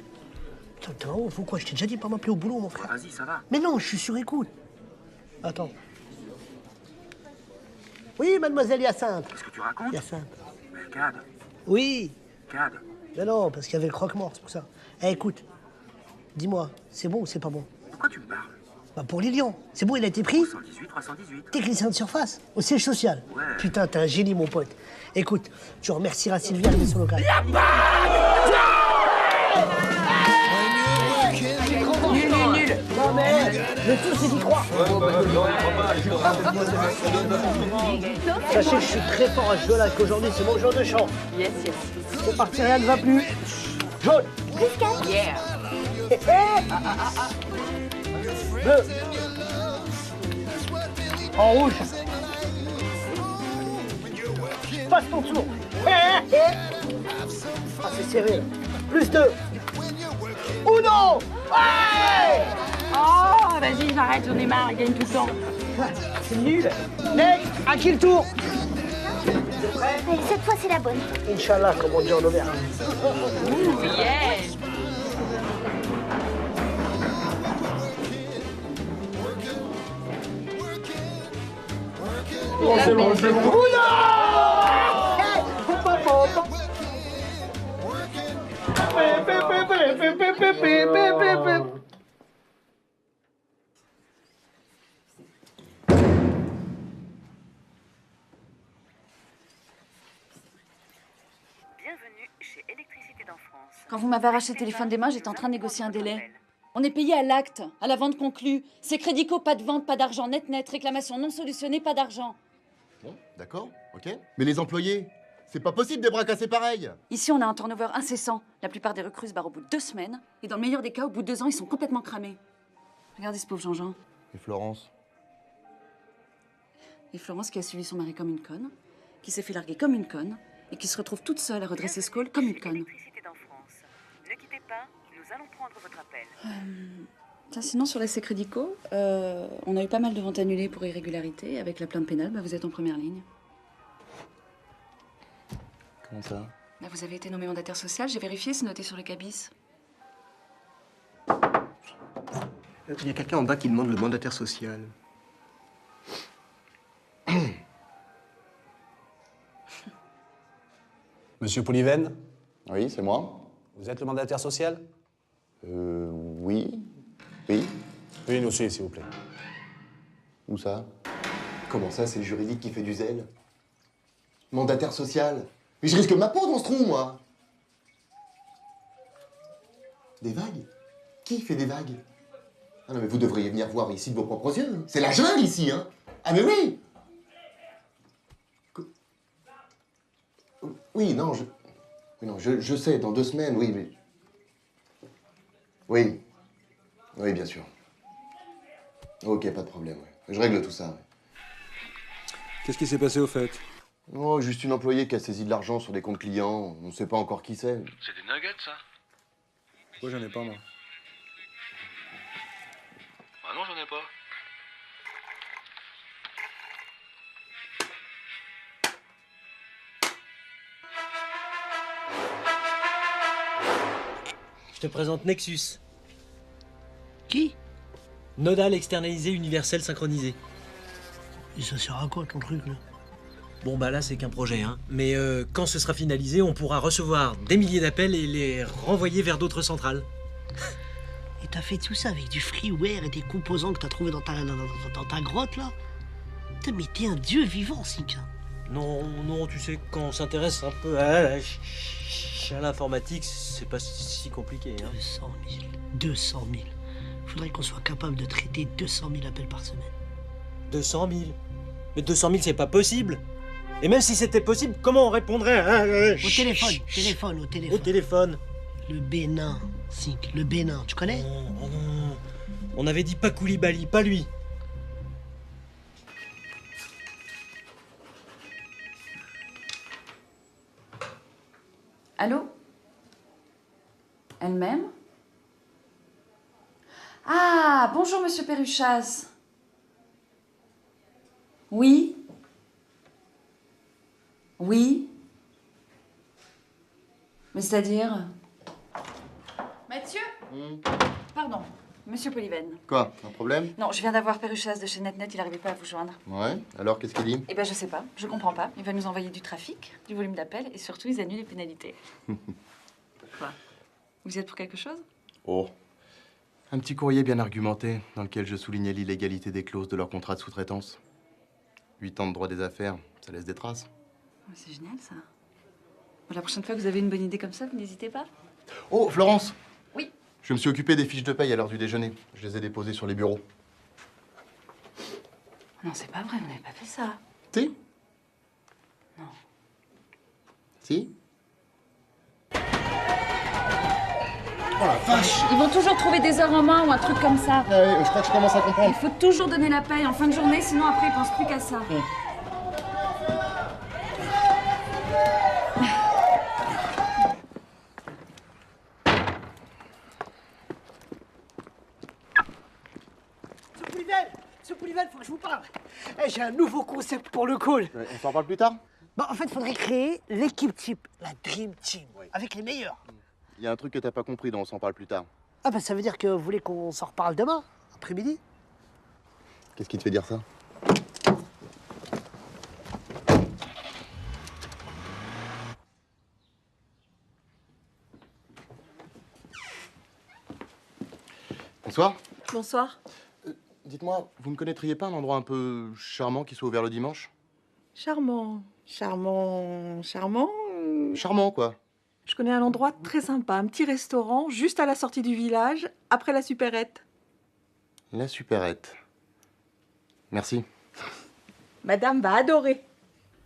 Putain, faut quoi? Je t'ai déjà dit de pas m'appeler au boulot, mon frère. Vas-y, ça va. Mais non, je suis sur écoute. Attends. Oui, mademoiselle Hyacinthe. Qu'est-ce que tu racontes? Hyacinthe. Mais Cad. Oui. Cad. Mais non, parce qu'il y avait le croque-mort, c'est pour ça. Eh, écoute, dis-moi, c'est bon ou c'est pas bon? Pourquoi tu me parles? Bah pour Lilian. C'est bon, il a été pris? 118, 318. Technicien de surface, au siège social. Ouais. Putain, t'es un génie, mon pote. Écoute, tu remercieras Sylvia de son local. Nul. Non mais, le tout c'est d'y croire. Sachez que je suis très fort à ce jeu-là, qu'aujourd'hui c'est mon jour de chant. Yes. C'est parti, rien ne va plus. Jaune, Plus 4. Yeah. Bleu. En rouge. Passe ton tour. Ah, c'est serré. Plus 2. Uno. Ouais. Oh, vas-y, j'arrête, j'en ai marre, il gagne tout le temps. C'est nul. Next, à qui le tour? Allez, cette fois, c'est la bonne. Inch'Allah, comme on dit en Auvergne. Ouh, yeah. Oh, c'est bon, c'est bon. Uno. Bienvenue chez Électricité d'en France. Quand vous m'avez arraché le téléphone des mains, j'étais en train de négocier un délai. On est payé à l'acte, à la vente conclue. C'est crédico, pas de vente, pas d'argent, net, réclamation non solutionnée, pas d'argent. Bon, d'accord, ok. Mais les employés, c'est pas possible des bras cassés pareils. Ici, on a un turnover incessant. La plupart des recrues se barrent au bout de 2 semaines. Et dans le meilleur des cas, au bout de 2 ans, ils sont complètement cramés. Regardez ce pauvre Jean-Jean. Et Florence? Et Florence qui a suivi son mari comme une conne, qui s'est fait larguer comme une conne, et qui se retrouve toute seule à redresser ce col comme une conne. Électricité d'en France. Ne quittez pas, nous allons prendre votre appel. Tiens, sinon, sur l'essai Crédico, on a eu pas mal de ventes annulées pour irrégularité. Avec la plainte pénale, vous êtes en première ligne. Comment ça? Vous avez été nommé mandataire social, j'ai vérifié, c'est noté sur le cabis. Il y a quelqu'un en bas qui demande le mandataire social. Monsieur Pouliven? Oui, c'est moi. Vous êtes le mandataire social? Oui. Oui. Oui, nous aussi, s'il vous plaît. Où ça? Comment ça, c'est le juridique qui fait du zèle? Mandataire social? Mais je risque ma peau dans ce trou, moi. Des vagues? Qui fait des vagues? Ah non, mais vous devriez venir voir ici de vos propres yeux. C'est la jungle, ici, hein? Ah, mais oui! Oui, non, je sais, dans 2 semaines, oui, mais... Oui. Oui, bien sûr. Ok, pas de problème, ouais. Je règle tout ça, ouais. Qu'est-ce qui s'est passé au fait? Oh, juste une employée qui a saisi de l'argent sur des comptes clients. On ne sait pas encore qui c'est. C'est des nuggets, ça? Pourquoi j'en ai pas, moi? Ah non, j'en ai pas. Je te présente Nexus. Qui? Nodal externalisé universel synchronisé. Et ça sert à quoi ton truc là? Bon bah là c'est qu'un projet, hein. Mais quand ce sera finalisé, on pourra recevoir des milliers d'appels et les renvoyer vers d'autres centrales. Et t'as fait tout ça avec du freeware et des composants que t'as trouvé dans ta grotte là? Putain, mais t'es un dieu vivant, Sika. Non, tu sais, quand on s'intéresse un peu à l'informatique, c'est pas si compliqué. Hein. 200 000. Faudrait qu'on soit capable de traiter 200 000 appels par semaine. 200 000? Mais 200 000, c'est pas possible. Et même si c'était possible, comment on répondrait Au téléphone. Au téléphone. Le Bénin, Sink, le Bénin, tu connais? Non. On avait dit pas Koulibaly, pas lui. Allô? Elle-même? Ah, bonjour, monsieur Perruchas. Oui? Oui? Mais c'est-à-dire? Mathieu? Pardon, monsieur Poliven. Quoi? Un problème? Non, je viens d'avoir Perruchas de chez NetNet, il n'arrivait pas à vous joindre. Ouais, alors qu'est-ce qu'il dit? Eh ben, je sais pas, je comprends pas. Il va nous envoyer du trafic, du volume d'appels et surtout, ils annulent les pénalités. Quoi? Vous y êtes pour quelque chose? Oh. Un petit courrier bien argumenté dans lequel je soulignais l'illégalité des clauses de leur contrat de sous-traitance. 8 ans de droit des affaires, ça laisse des traces. C'est génial, ça. Bon, la prochaine fois que vous avez une bonne idée comme ça, vous n'hésitez pas. Oh, Florence! Oui. Je me suis occupé des fiches de paye à l'heure du déjeuner. Je les ai déposées sur les bureaux. Non, c'est pas vrai, vous n'avez pas fait ça. Si? Non. Si? Oh la vache! Ils vont toujours trouver des heures en main ou un truc comme ça. Ah ouais, je crois que je commence à comprendre. Il faut toujours donner la paye en fin de journée, sinon après ils pensent plus qu'à ça. Ce Polyvel, faut que je vous parle. Eh, j'ai un nouveau concept pour le call. On s'en parle plus tard? Bah, en fait, il faudrait créer l'équipe type, la Dream Team, avec les meilleurs. Il y a un truc que t'as pas compris, dont on s'en parle plus tard. Ah bah ça veut dire que vous voulez qu'on s'en reparle demain, après-midi? Qu'est-ce qui te fait dire ça? Bonsoir. Bonsoir. Dites-moi, vous ne connaîtriez pas un endroit un peu charmant qui soit ouvert le dimanche? Charmant. Charmant. Charmant. Charmant, quoi. Je connais un endroit très sympa, un petit restaurant juste à la sortie du village, après la supérette. La supérette. Merci. Madame va adorer.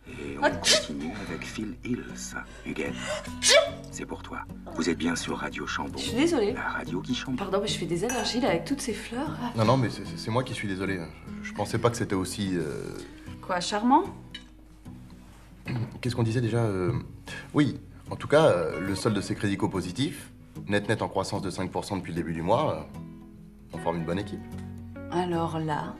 Et on continue avec Phil Hills. Huguette, c'est pour toi. Vous êtes bien sur Radio Chambon. Je suis désolée. La radio qui chamboule. Pardon, mais je fais des allergies là avec toutes ces fleurs. Non, non, mais c'est moi qui suis désolé. Je pensais pas que c'était aussi... Quoi, charmant? Qu'est-ce qu'on disait déjà Oui, en tout cas, le solde de ces crédits positifs, net en croissance de 5% depuis le début du mois, on forme une bonne équipe. Alors là,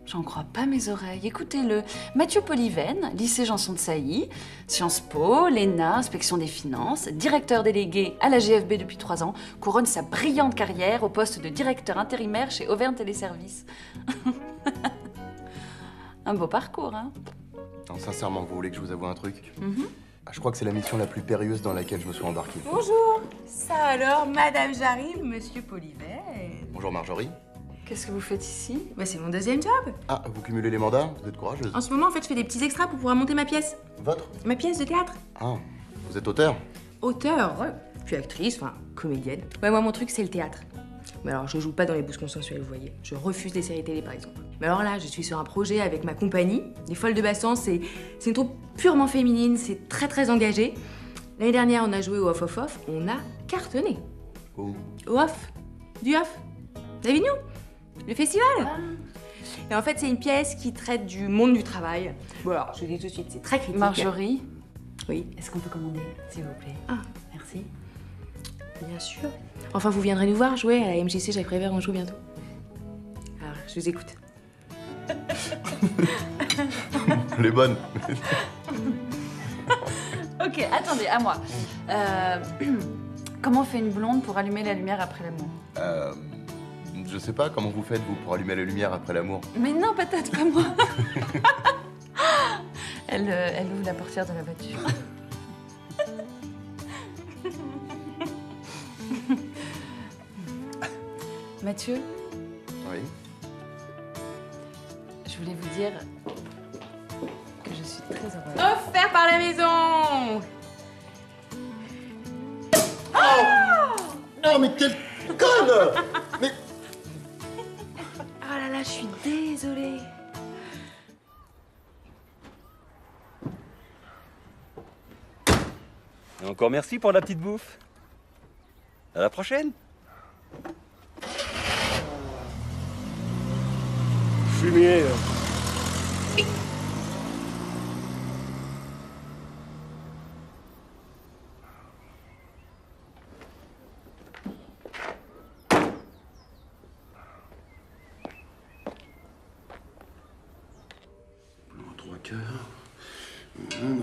j'en crois pas mes oreilles. Écoutez-le. Mathieu Polyven, lycée Janson de Sailly, Sciences Po, l'ENA, inspection des finances, directeur délégué à la GFB depuis 3 ans, couronne sa brillante carrière au poste de directeur intérimaire chez Auvergne Téléservices. Un beau parcours, hein? Non, sincèrement, vous voulez que je vous avoue un truc? Je crois que c'est la mission la plus périlleuse dans laquelle je me suis embarqué. Bonjour. Ça alors, Madame j'arrive, Monsieur Polyven. Bonjour Marjorie. Qu'est-ce que vous faites ici? Bah, c'est mon deuxième job. Ah, vous cumulez les mandats? Vous êtes courageuse. En ce moment, en fait, je fais des petits extras pour pouvoir monter ma pièce. Votre? Ma pièce de théâtre. Ah, vous êtes auteur? Auteur, puis actrice, enfin, comédienne. Ouais, moi, mon truc, c'est le théâtre. Mais alors, je joue pas dans les bouses consensuelles, vous voyez. Je refuse les séries télé, par exemple. Mais alors là, je suis sur un projet avec ma compagnie, Les Folles de Bassan. C'est une troupe purement féminine, c'est très engagé. L'année dernière, on a joué au Off. On a cartonné. Oh. Au Off. Du Off. D'Avignon. Le festival. Et en fait, c'est une pièce qui traite du monde du travail. Bon, alors, je vous dis tout de suite, c'est très critique. Marjorie? Oui. Est-ce qu'on peut commander, s'il vous plaît? Ah. Merci. Bien sûr. Enfin, vous viendrez nous voir jouer à la MJC Jacques Prévert, on joue bientôt. Alors, je vous écoute. Elle est bonne. Ok, attendez, à moi. Comment fait une blonde pour allumer la lumière après l'amour? Je sais pas, comment vous faites, vous, pour allumer la lumière après l'amour? Mais non, peut-être pas moi. Elle ouvre la portière de la voiture. Mathieu? Oui? Je voulais vous dire que je suis très heureuse. Offert par la maison. Non, mais quelle conne! Mais... Oh là là, je suis désolée. Et encore merci pour la petite bouffe. À la prochaine. Fumier.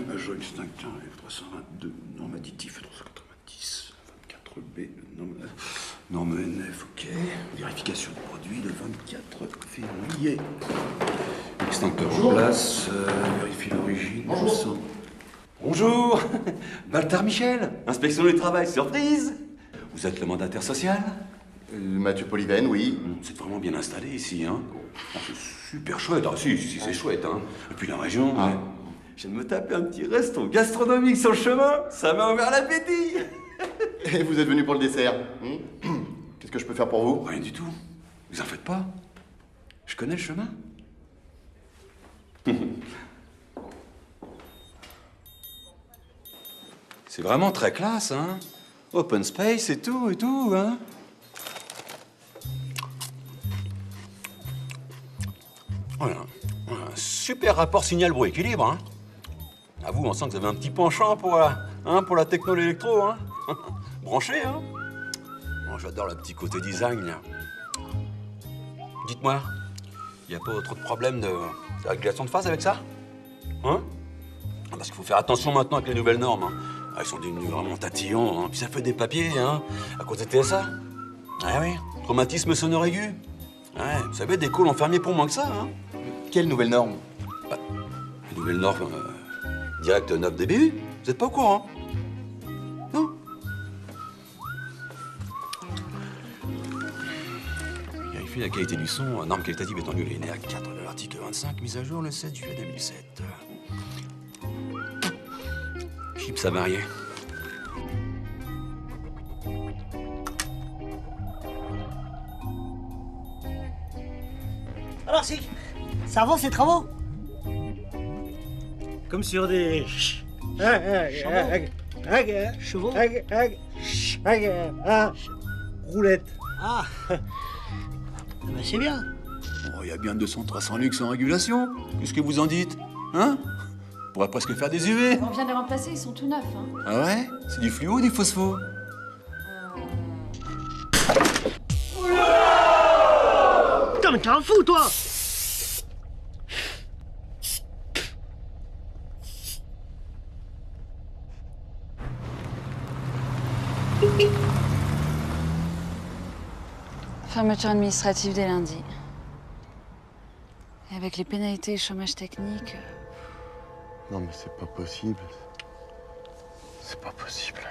Major extincteur, F322, norme additif, 390, 24B, norme NF, ok. Vérification du produit, le 24 février. Extincteur en place, vérifie l'origine. Bonjour. Bonjour. Baltar Michel, inspection du travail, surprise. Vous êtes le mandataire social? Mathieu Polyven, oui. Vous êtes vraiment bien installé ici, hein? Ah, c'est super chouette. Ah, si, c'est chouette, hein. Et puis la région, ouais. Je viens de me taper un petit resto gastronomique sur le chemin. Ça m'a ouvert l'appétit. Et vous êtes venu pour le dessert. Qu'est-ce que je peux faire pour vous? Rien du tout. Vous en faites pas. Je connais le chemin. C'est vraiment très classe, hein? Open space et tout, hein. Voilà. Un super rapport signal-bruit-équilibre, hein. À vous, on sent que vous avez un petit penchant pour la techno, l'électro, hein. Branché, hein. Bon, j'adore le petit côté design, là. Dites-moi, il n'y a pas trop de problème de régulation de phase avec ça? Hein? Parce qu'il faut faire attention maintenant avec les nouvelles normes, hein. Elles sont devenues vraiment tatillons, hein. Puis ça fait des papiers, hein, à cause des TSA. Ah oui, traumatisme sonore aigu. Ouais, vous savez, des calls ont fermé pour moins que ça, hein. Quelle nouvelle norme? Les nouvelles normes direct 9 dBU, vous n'êtes pas au courant? Non? Vérifier la qualité du son, norme qualitative étendue linéaire 4 de l'article 25, mise à jour le 7 juillet 2007. Chips avariés. Alors, si, ça avance ces travaux? Comme sur des... Chevaux. Roulette. Ah, ben c'est bien. Oh, il y a bien 200-300 luxe en régulation. Qu'est-ce que vous en dites? Hein? On pourrait presque faire des UV. On vient de les remplacer, ils sont tout neufs. Hein. Ah ouais? C'est du fluo ou du phospho? Putain, mais t'es un fou, toi! Fermeture administrative dès lundi. Et avec les pénalités et chômage technique... Non mais c'est pas possible. C'est pas possible.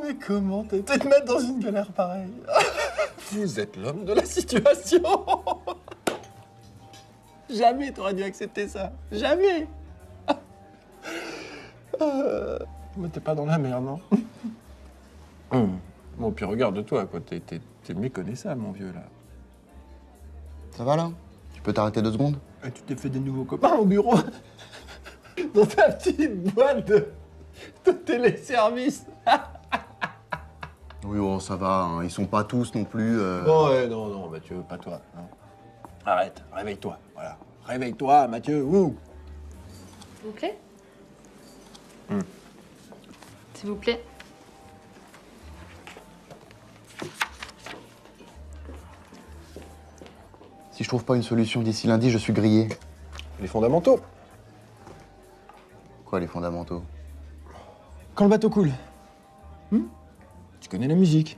Mais comment t'es te mettre dans une galère pareille? Vous êtes l'homme de la situation. Jamais t'aurais dû accepter ça. Jamais. Mais t'es pas dans la merde, non? Bon, puis regarde-toi, quoi. T'es méconnaissable, mon vieux, là. Ça va, là? Tu peux t'arrêter 2 secondes? Et tu t'es fait des nouveaux copains au bureau? Dans ta petite boîte de téléservice. Oui, oh, ça va, hein. Ils sont pas tous non plus... Bon, ouais, non, Mathieu, pas toi. Non. Arrête, réveille-toi, voilà. Réveille-toi, Mathieu, ouh. S'il vous plaît. S'il vous plaît. Si je trouve pas une solution d'ici lundi, je suis grillé. Les fondamentaux. Quoi, les fondamentaux? Quand le bateau coule. Tu connais la musique.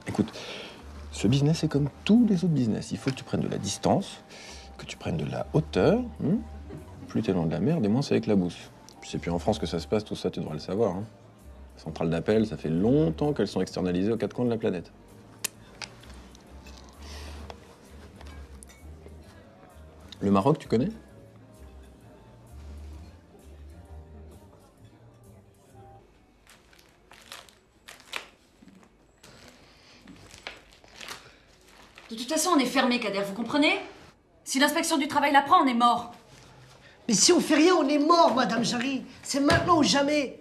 Écoute, ce business est comme tous les autres business. Il faut que tu prennes de la distance, que tu prennes de la hauteur. Plus t'es loin de la mer, des moins c'est avec la bouffe. Puis c'est plus en France que ça se passe, tout ça, tu devrais le savoir. Les centrales d'appel, ça fait longtemps qu'elles sont externalisées aux 4 coins de la planète. Le Maroc, tu connais? De toute façon, on est fermé, Kader, vous comprenez? Si l'inspection du travail la prend, on est mort. Mais si on fait rien, on est mort, Madame Jarry. C'est maintenant ou jamais.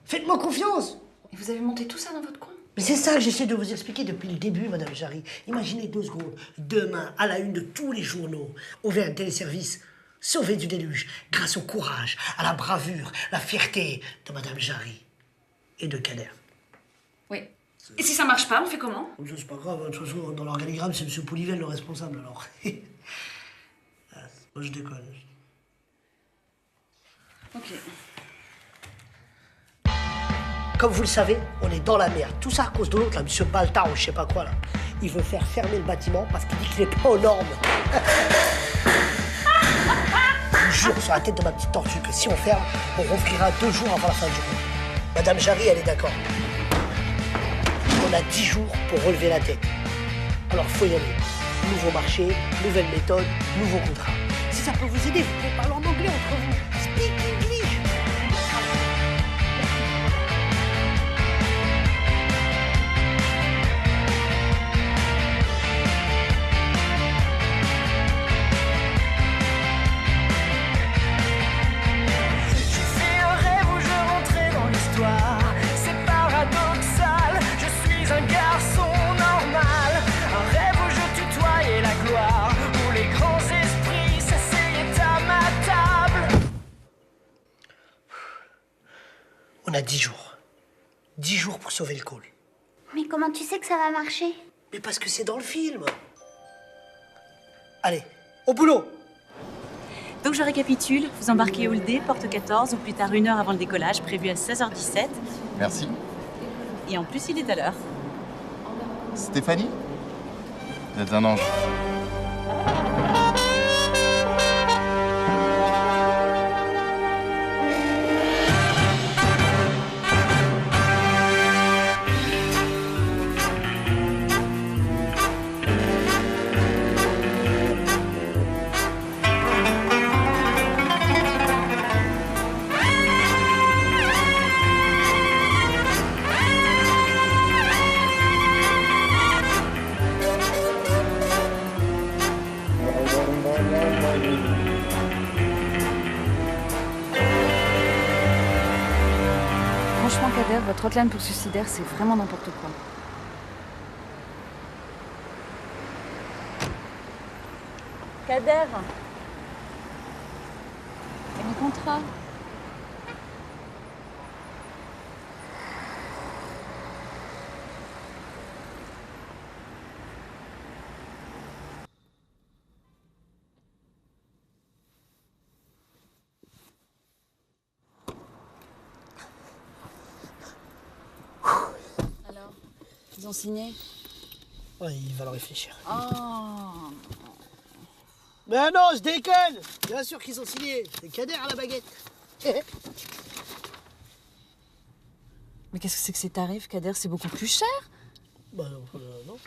Faites-moi confiance. Et vous avez monté tout ça dans votre coin? Mais c'est ça que j'essaie de vous expliquer depuis le début, Madame Jarry. Imaginez 2 secondes. Demain, à la une de tous les journaux, on fait un téléservice sauvé du déluge grâce au courage, à la bravure, la fierté de Madame Jarry et de Kader. Oui. Et si ça marche pas, on fait comment? C'est pas grave, de toute façon, dans l'organigramme, c'est M. Polivel le responsable, alors. Moi, je déconne. Ok. Comme vous le savez, on est dans la merde. Tout ça à cause de l'autre, là, monsieur Baltard ou je sais pas quoi, là. Il veut faire fermer le bâtiment parce qu'il dit qu'il est pas aux normes. Je vous jure sur la tête de ma petite tortue que si on ferme, on rouvrira 2 jours avant la fin du mois. Madame Jarry, elle est d'accord. On a 10 jours pour relever la tête. Alors faut y aller. Nouveau marché, nouvelle méthode, nouveau contrat. Si ça peut vous aider, vous pouvez parler en anglais entre vous. Speak English. On a 10 jours. 10 jours pour sauver le call. Mais comment tu sais que ça va marcher? Mais parce que c'est dans le film. Allez, au boulot. Donc je récapitule, vous embarquez Hall D, porte 14, ou plus tard 1 heure avant le décollage, prévu à 16h17. Merci. Et en plus, il est à l'heure. Stéphanie? Vous êtes un ange. Franchement, Kader, votre hotline pour suicidaire, c'est vraiment n'importe quoi. Kader. Et mon contrat? Alors, ils ont signé? Ouais, il va le réfléchir. Oh. Mais non, je déconne. Bien sûr qu'ils ont signé. C'est Kader à la baguette. Mais qu'est-ce que c'est que ces tarifs, Kader? C'est beaucoup plus cher? Bah non.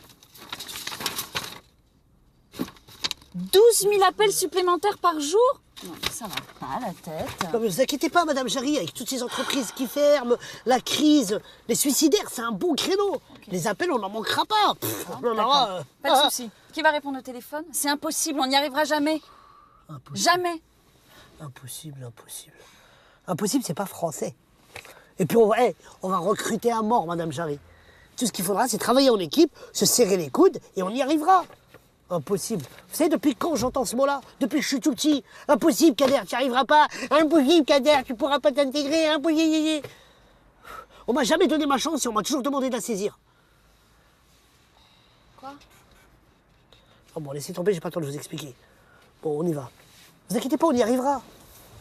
12 000 appels supplémentaires par jour? Non, ça va pas la tête. Non mais vous inquiétez pas, Madame Jarry, avec toutes ces entreprises qui ferment, la crise, les suicidaires, c'est un bon créneau. Okay. Les appels, on n'en manquera pas. On aura, Pas de souci. Qui va répondre au téléphone? C'est impossible, on n'y arrivera jamais. Impossible. Jamais. Impossible. Impossible, c'est pas français. Et puis on va recruter à mort, Madame Jarry. Tout ce qu'il faudra, c'est travailler en équipe, se serrer les coudes, et on y arrivera. Impossible. Vous savez, depuis quand j'entends ce mot-là? Depuis que je suis tout petit. Impossible, Kader, tu n'y arriveras pas. Impossible, Kader, tu pourras pas t'intégrer. Impossible. On m'a jamais donné ma chance et on m'a toujours demandé de la saisir. Quoi? Oh bon, laissez tomber, j'ai pas le temps de vous expliquer. Bon, on y va. Vous inquiétez pas, on y arrivera.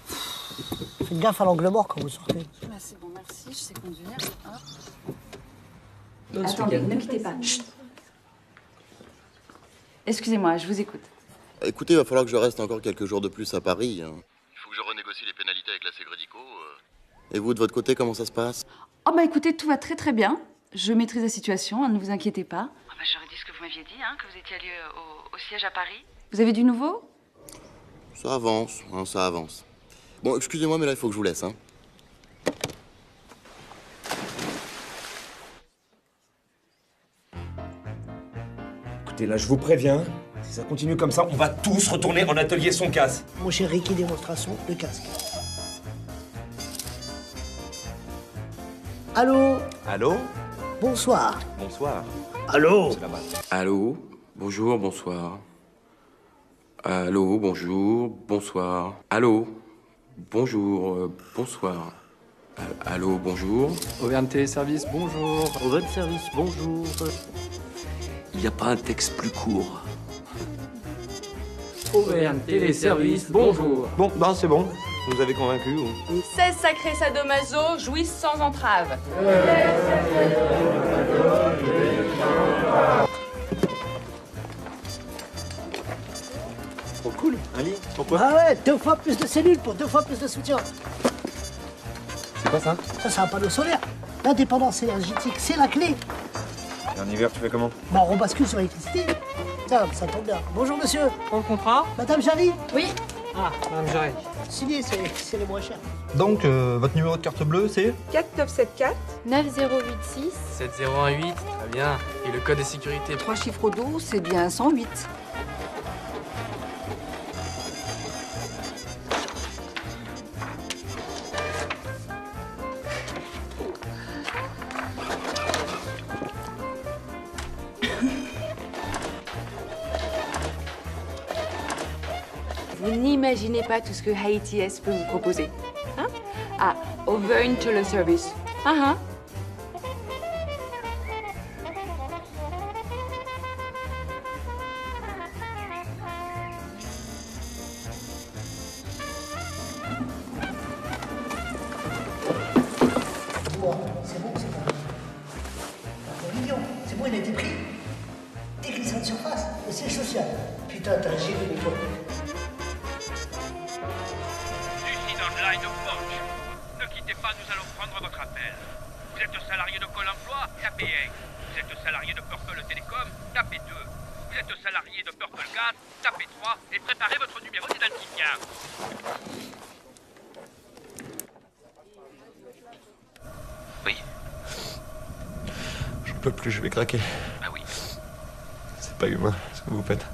Faites gaffe à l'angle mort quand vous sortez. Bah, c'est bon, merci, je sais conduire. Bonne Attendez, week-end. ne quittez pas. Chut. Excusez-moi, je vous écoute. Écoutez, il va falloir que je reste encore quelques jours de plus à Paris. Il faut que je renégocie les pénalités avec la Ségrédico. Et vous, de votre côté, comment ça se passe? Oh bah écoutez, tout va très très bien. Je maîtrise la situation, hein, ne vous inquiétez pas. Ah bah, j'aurais dit ce que vous m'aviez dit, hein, que vous étiez allé au siège à Paris. Vous avez du nouveau? Ça avance, hein, ça avance. Bon, excusez-moi, mais là, il faut que je vous laisse. Hein. Écoutez, là, je vous préviens, si ça continue comme ça, on va tous retourner en atelier son casse. Mon cher Ricky, démonstration, le casque. Allô? Allô? Bonsoir. Bonsoir. Allô? C'est là-bas. Allô? Bonjour, bonsoir. Allô, bonjour, bonsoir. Allô? Bonjour, bonsoir. Allô, bonjour. Auvergne Téléservice, bonjour. Auvergne Service, bonjour. Il n'y a pas un texte plus court. Auvergne Téléservice, bonjour. Bon, ben c'est bon. Vous nous avez convaincus. 16 sacrés sadomaso jouissent sans entrave. Trop cool, un lit. Pourquoi? Ah ouais, 2 fois plus de cellules pour 2 fois plus de soutien. C'est quoi ça? Ça, c'est un panneau solaire. L'indépendance énergétique, c'est la clé. Et en hiver, tu fais comment? Bon, on rebascule sur l'électricité. Tiens, ça tombe bien. Bonjour, monsieur. Prends le contrat? Madame Jarry? Oui. Ah, Madame Jarry. Signé, c'est les moins chers. Donc, votre numéro de carte bleue, c'est? 4974 9086 7018, très bien. Et le code de sécurité? 3 chiffres au dos, c'est bien 108. Vous n'imaginez pas tout ce que Haïti S peut vous proposer. Hein? Ah, Auvergne Téléservice. Ah, C'est bon, c'est bon. C'est mignon. C'est bon, il a été pris. Déglissant de surface. Et c'est social. Putain, t'as un gilet de toi. Lucide Online Forge. Ne quittez pas, nous allons prendre votre appel. Vous êtes salarié de Pôle emploi, tapez 1. Vous êtes salarié de Purple Télécom, tapez 2. Vous êtes salarié de Purple Gas, tapez 3 et préparez votre numéro d'identifiant. Oui. Je peux plus, je vais craquer. Ah oui. C'est pas humain, ce que vous faites.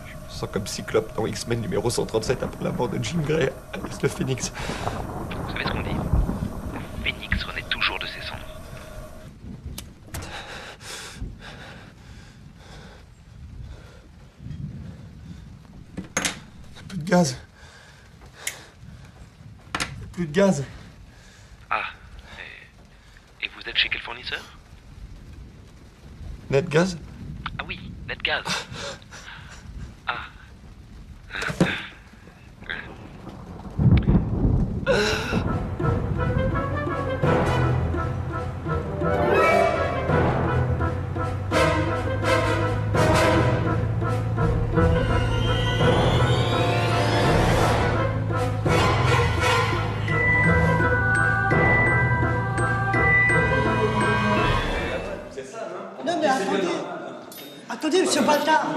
Je me sens comme Cyclope dans X-Men numéro 137 après la mort de Jean Grey, alias le Phénix. Vous savez ce qu'on dit? Le Phénix renaît toujours de ses cendres. Plus de gaz. Plus de gaz. Ah. Et vous êtes chez quel fournisseur? Netgaz? Ah oui, Netgaz. Ah. Non, mais attendez. Attendez, monsieur Baltard.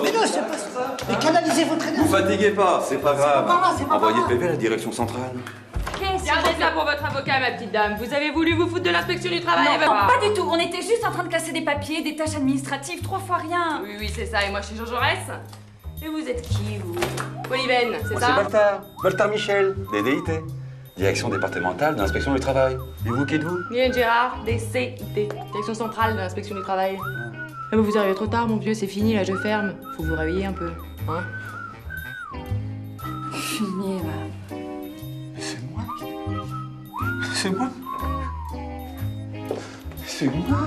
Mais non, c'est pas ça. Mais canalisez votre énergie. Vous fatiguez pas, c'est pas grave. pas grave, c'est pas Envoyez grave. PV à la direction centrale. Gardez ça pour votre avocat, ma petite dame. Vous avez voulu vous foutre de l'inspection du travail? Non, pas du tout. On était juste en train de classer des papiers, des tâches administratives, 3 fois rien. Oui, oui, c'est ça. Et moi, je suis Jean Jaurès. Et vous êtes qui, vous? Polyven, c'est Moi, ça? c'est Baltard. Baltard Michel, DDIT. Direction départementale de l'inspection du travail. Et vous, qui êtes-vous? Mylène Gérard, DCIT, Direction centrale de l'inspection du travail. Ah, mais vous arrivez trop tard, mon vieux, c'est fini, là, je ferme. Faut vous réveiller un peu, hein? Fini, va. C'est moi. C'est moi. C'est moi.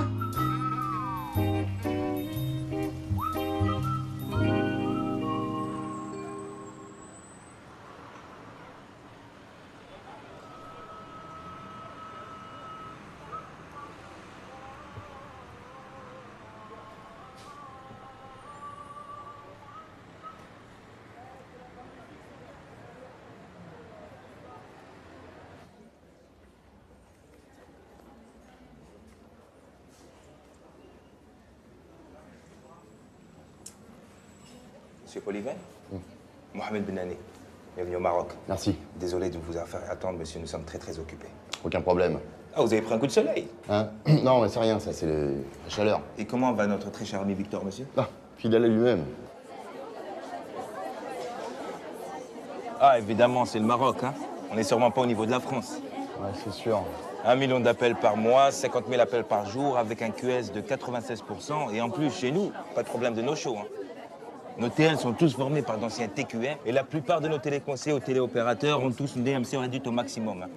Monsieur Polyven? Mohamed Benani, bienvenue au Maroc. Merci. Désolé de vous faire attendre, monsieur, nous sommes très occupés. Aucun problème. Ah, vous avez pris un coup de soleil? Hein? Non, mais c'est rien, ça, c'est la chaleur. Et comment va notre très cher ami Victor, monsieur? Ah, fidèle à lui-même. Ah, évidemment, c'est le Maroc, hein. On n'est sûrement pas au niveau de la France. Ouais, c'est sûr. 1 million d'appels par mois, 50 000 appels par jour, avec un QS de 96%. Et en plus, chez nous, pas de problème de no-show, hein. Nos TL sont tous formés par d'anciens TQM et la plupart de nos téléconseillers ou téléopérateurs ont tous une DMC réduite au maximum, hein.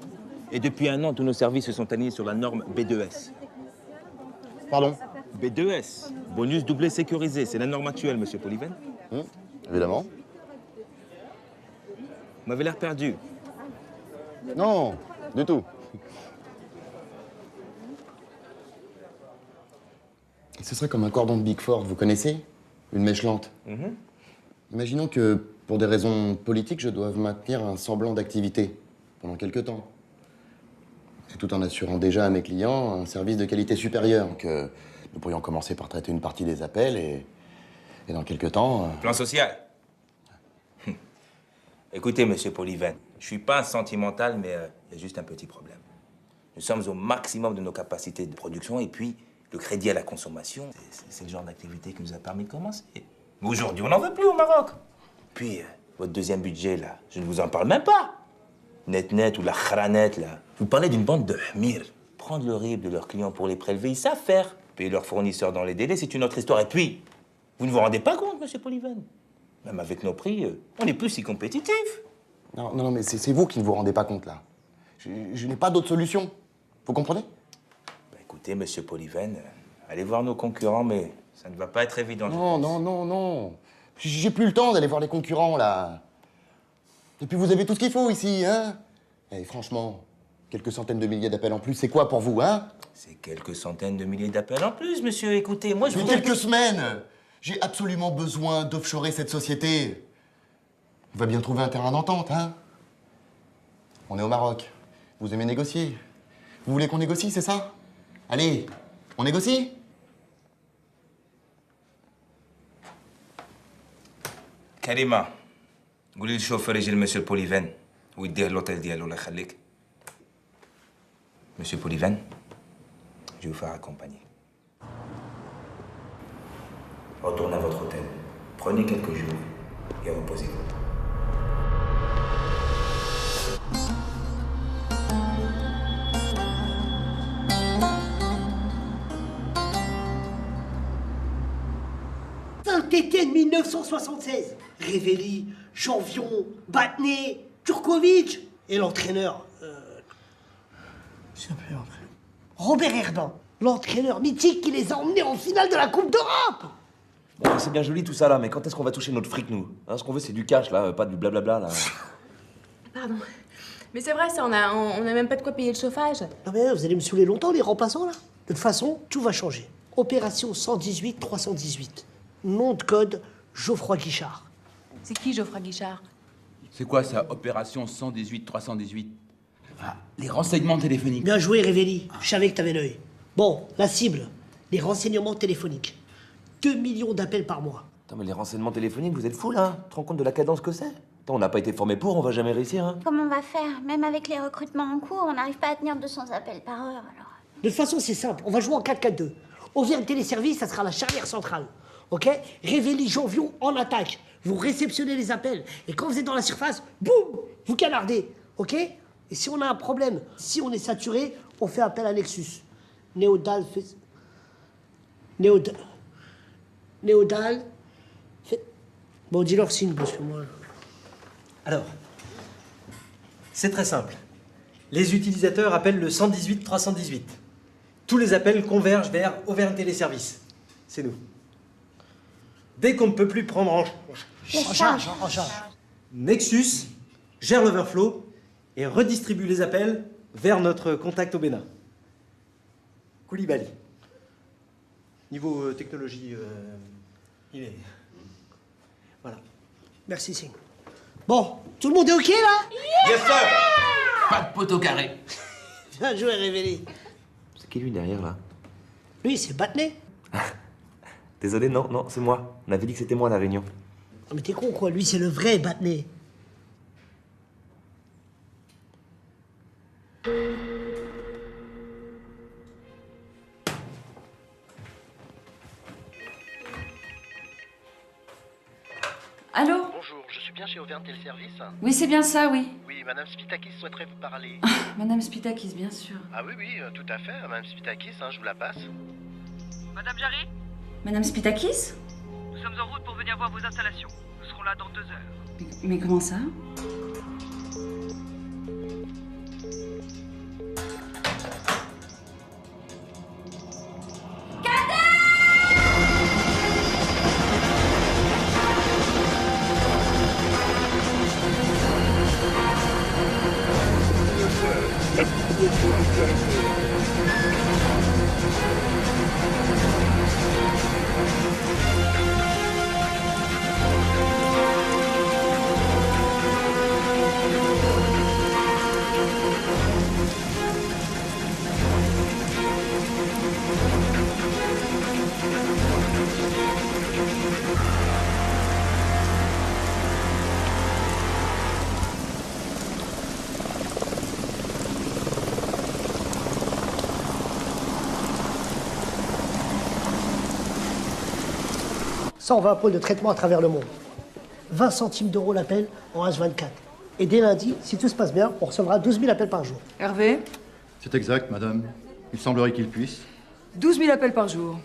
Et depuis 1 an, tous nos services se sont alignés sur la norme B2S. Pardon? B2S. Bonus doublé sécurisé. C'est la norme actuelle, monsieur Polyven. Évidemment. Vous m'avez l'air perdu. Non, du tout. Ce serait comme un cordon de Big Four, vous connaissez? Une mèche lente. Imaginons que, pour des raisons politiques, je doive maintenir un semblant d'activité pendant quelques temps. Et tout en assurant déjà à mes clients un service de qualité supérieure, que nous pourrions commencer par traiter une partie des appels et dans quelques temps... Plan social. Écoutez, monsieur Polyven, je suis pas un sentimental, mais il y a juste un petit problème. Nous sommes au maximum de nos capacités de production et puis le crédit à la consommation, c'est le genre d'activité qui nous a permis de commencer. Mais aujourd'hui, on n'en veut plus au Maroc. Puis, votre deuxième budget, là, je ne vous en parle même pas. Net ou la khranet, là. Vous parlez d'une bande de hmir. Prendre le RIB de leurs clients pour les prélever, ils savent faire. Payer leurs fournisseurs dans les délais, c'est une autre histoire. Et puis, vous ne vous rendez pas compte, monsieur Polyven. Même avec nos prix, on n'est plus si compétitifs. Non, mais c'est vous qui ne vous rendez pas compte, là. Je n'ai pas d'autre solution. Vous comprenez? Écoutez, monsieur Polyven, allez voir nos concurrents, mais ça ne va pas être évident. Non. J'ai plus le temps d'aller voir les concurrents, là. Et puis vous avez tout ce qu'il faut ici, hein? Et franchement, quelques centaines de milliers d'appels en plus, c'est quoi pour vous, hein? C'est quelques centaines de milliers d'appels en plus, monsieur. Écoutez, moi, je vous... quelques semaines! J'ai absolument besoin d'offshorer cette société. On va bien trouver un terrain d'entente, hein? On est au Maroc. Vous aimez négocier. Vous voulez qu'on négocie, c'est ça? Allez, on négocie? Karima, قولي للشوفير يجي لمسيو بوليفان ويديه l'hôtel ديالو الله يخليك. Monsieur Polyven, je vais vous faire accompagner. Retournez à votre hôtel. Prenez quelques jours et reposez-vous. Saint-Étienne 1976. Révéli, Janvion, Batné, Turkovic et l'entraîneur. Je sais plus l'entraîneur. Robert Herbin, l'entraîneur mythique qui les a emmenés en finale de la Coupe d'Europe. Bon, c'est bien joli tout ça là, mais quand est-ce qu'on va toucher notre fric nous hein? Ce qu'on veut c'est du cash là, pas du blablabla là. Pardon. Mais c'est vrai ça, on a même pas de quoi payer le chauffage. Non mais vous allez me saouler longtemps les remplaçants là. De toute façon, tout va changer. Opération 118-318. Nom de code, Geoffroy Guichard. C'est qui Geoffroy Guichard? C'est quoi ça, opération 118-318? Ah, les renseignements téléphoniques. Bien joué, Révéli. Je savais que t'avais l'œil. Bon, la cible, les renseignements téléphoniques. 2 millions d'appels par mois. Attends, mais les renseignements téléphoniques, vous êtes fous là? Tu te rends compte de la cadence que c'est? Attends, on n'a pas été formé pour, on va jamais réussir, hein? Comment on va faire? Même avec les recrutements en cours, on n'arrive pas à tenir 200 appels par heure, alors. De toute façon, c'est simple. On va jouer en 4-4-2. Auvergne Téléservice, ça sera la charnière centrale. Ok? Révéli, Janvion, en attaque. Vous réceptionnez les appels. Et quand vous êtes dans la surface, boum! Vous canardez. Ok? Et si on a un problème, si on est saturé, on fait appel à Nexus. Néodal fait... Néodal fait... Bon, dis-leur signe, parce que moi... Alors, c'est très simple. Les utilisateurs appellent le 118-318. Tous les appels convergent vers Auvergne Téléservice. C'est nous. Dès qu'on ne peut plus prendre en charge, Nexus gère l'overflow et redistribue les appels vers notre contact au Bénin. Koulibaly. Niveau technologie, il est... Voilà. Merci, Singh. Bon, tout le monde est OK, là? Yes, sir! Pas de poteau carré. Bien joué, Révéli. C'est qui lui derrière là? Lui, c'est Batné. Désolé, non, c'est moi. On avait dit que c'était moi la réunion. Non, mais t'es con, quoi. Lui, c'est le vrai Batné. Allô? Bonjour, je suis bien chez Auvergne Téléservice? Oui, c'est bien ça, oui. Oui, Madame Spitakis souhaiterait vous parler. Madame Spitakis, bien sûr. Ah oui, tout à fait, Madame Spitakis, je vous la passe. Madame Jarry, Madame Spitakis? nous sommes en route pour venir voir vos installations. Nous serons là dans 2 heures. Mais comment ça? Kader! Ça, on va à un pôle de traitement à travers le monde. 20 centimes d'euros l'appel en H24. Et dès lundi, si tout se passe bien, on recevra 12 000 appels par jour. Hervé, C'est exact, madame. Il semblerait qu'il puisse. 12 000 appels par jour.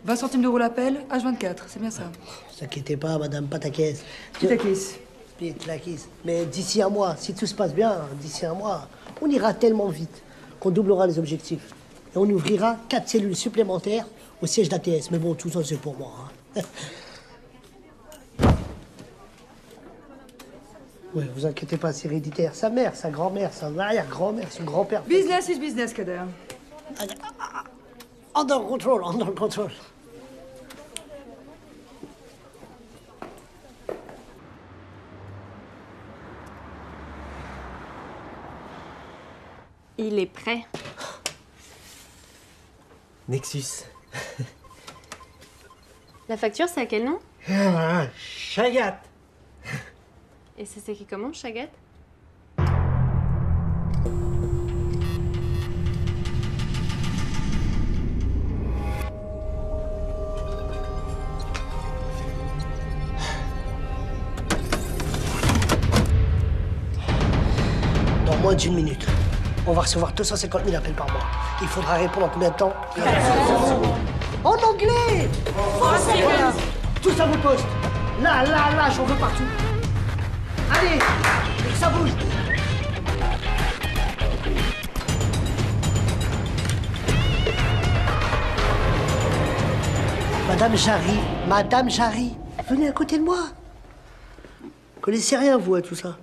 20 centimes d'euros l'appel, H24, c'est bien ça. Ne vous inquiétez pas, madame Patakès. Pitakis. Pitakis. Mais d'ici un mois, si tout se passe bien, d'ici un mois, on ira tellement vite qu'on doublera les objectifs. Et on ouvrira 4 cellules supplémentaires au siège d'ATS. Mais bon, tout ça, c'est pour moi. Hein. Oui, vous inquiétez pas, c'est héréditaire. Sa mère, sa grand-mère, sa arrière-grand-mère, son grand-père. Business is business, Kader. Under control, under control. Il est prêt. Nexus. La facture, c'est à quel nom? Chagat. Et ça s'écrit comment, Chagat? Dans moins d'1 minute, on va recevoir 250 000 appels par mois. Il faudra répondre en combien de temps? En anglais! Voilà. Tous à vos postes. Là, j'en veux partout. Allez, que ça bouge. Madame Jarry, venez à côté de moi. Vous connaissez rien, vous, à tout ça?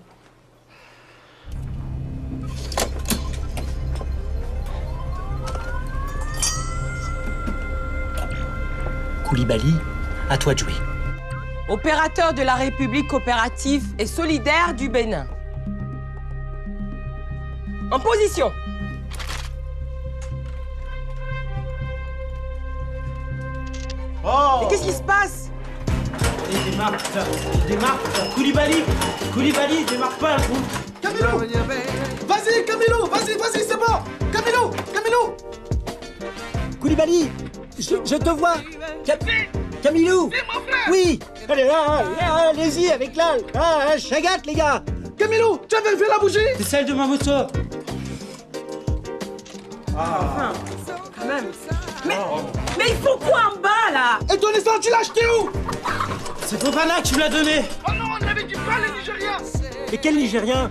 Koulibaly, à toi de jouer. Opérateur de la République coopérative et solidaire du Bénin. En position. Oh! Mais qu'est-ce qui se passe? Il démarre. Koulibaly, démarre pas, gros. Camilo! Vas-y, Camilo! Vas-y, c'est bon! Camilo! Koulibaly, je te vois. Camilo! Oui! Allez, allez-y avec là. Chagat, les gars! Camilo, tu avais fait la bougie? C'est celle de ma moto. Enfin, quand même. Mais il faut quoi en bas, là? Et ton essence, tu l'as acheté où? C'est Fofana qui me l'a donné. Oh non, on avait dit pas les Nigériens! Mais quel Nigérien?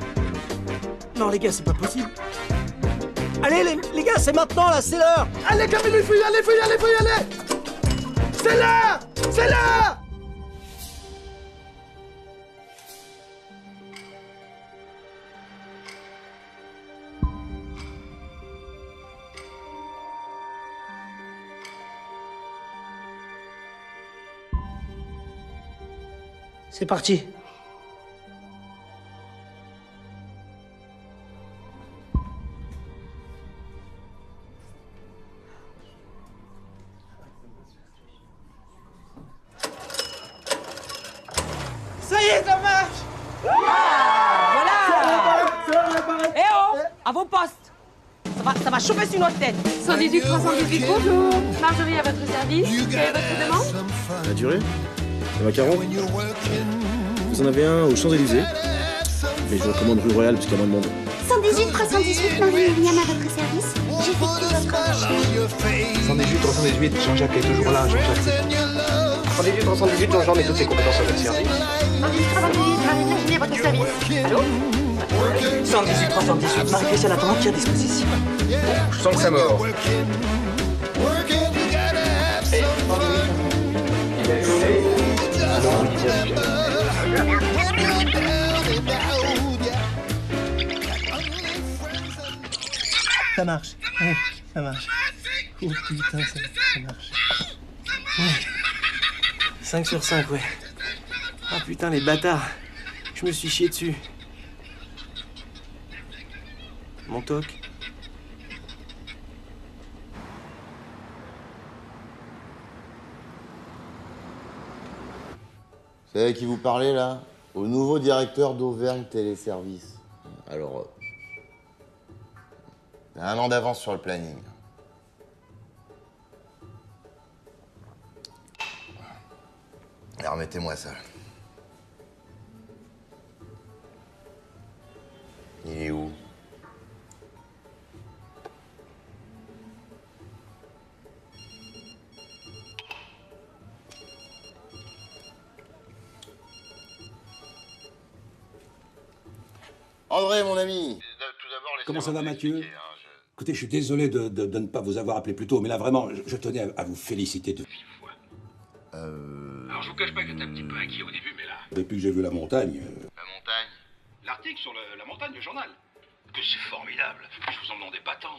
Non, les gars, c'est pas possible. Allez, les gars, c'est maintenant, là, c'est l'heure. Allez, Camilo, il faut y aller! C'est l'heure! C'est parti. Ça y est, ça marche! Voilà! Eh oh! À vos postes! Ça va chauffer sur notre tête! 118 318, bonjour. Marjorie à votre service. Quelle est votre demande? La durée? Les macarons? Vous en avez un aux Champs-Élysées? Mais je vous recommande rue Royale parce qu'il y a moins de monde. 118 318, Marie-William à votre service. J'effectue votre recherche. 118 318, Jean-Jacques est toujours là, Jean-Jacques. 118 318, Jean-Jean met toutes ses compétences à votre service. 118 318, Marie-Virginie à votre service. Allô? 118 318, Marie-Christiane attend entière disposition. Je sens que ça mord. Ça marche. Ouais, ça marche. Oh putain, ça marche. Ouais. 5 sur 5, ouais. Ah putain, les bâtards. Je me suis chié dessus. Mon toc. C'est à qui vous parlez, là? Au nouveau directeur d'Auvergne Téléservices. Alors, t'as 1 an d'avance sur le planning. Et remettez-moi ça. Il est où? André, mon ami. Comment ça va, Mathieu? Écoutez, je suis désolé de ne pas vous avoir appelé plus tôt, mais là, vraiment, je tenais à vous féliciter de vive voix. Alors, je vous cache pas que j'étais un petit peu inquiet au début, mais là... Depuis que j'ai vu la montagne... La montagne? L'article sur la montagne, le journal. Que c'est formidable. Je vous en demandais pas tant.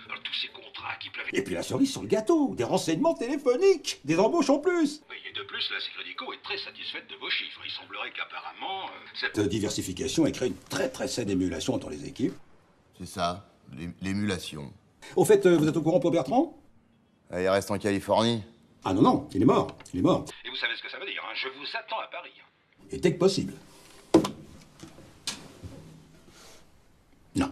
Alors, tous ces contrats qui pleuvent... Et puis la cerise sur le gâteau, des renseignements téléphoniques, des embauches en plus. Oui, et de plus, la Sécrédico est très satisfaite de vos chiffres. Il semblerait qu'apparemment... Cette diversification ait créé une très saine émulation entre les équipes. C'est ça, l'émulation. Au fait, vous êtes au courant pour Bertrand? Il reste en Californie. Ah non, il est mort, il est mort. Et vous savez ce que ça veut dire, hein? Je vous attends à Paris. Et dès que possible. Non.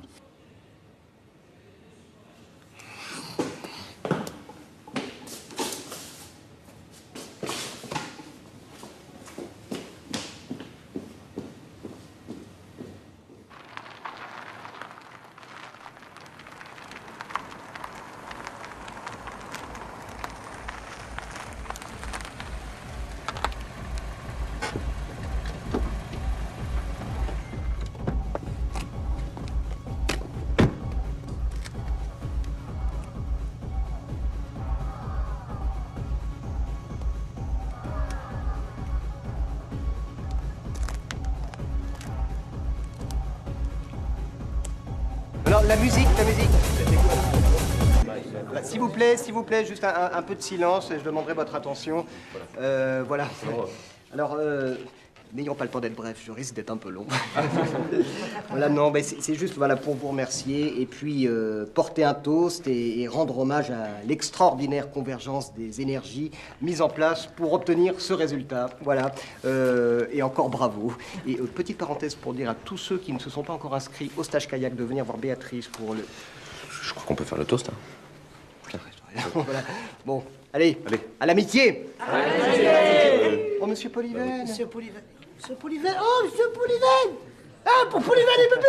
Alors, la musique. S'il vous plaît, juste un peu de silence, et je demanderai votre attention. Voilà. Alors, n'ayons pas le temps d'être bref, je risque d'être un peu long. Voilà, non, mais c'est juste voilà, pour vous remercier, et puis porter un toast et rendre hommage à l'extraordinaire convergence des énergies mises en place pour obtenir ce résultat. Voilà. Et encore bravo. Et petite parenthèse pour dire à tous ceux qui ne se sont pas encore inscrits au stage kayak de venir voir Béatrice pour le... Je crois qu'on peut faire le toast. Hein. Voilà. Bon, allez, à l'amitié. Oh, Monsieur Polyven. Monsieur Polyven. Monsieur Polyven. Oh, Monsieur Polyven. Ah, pour Polyven et Pépé.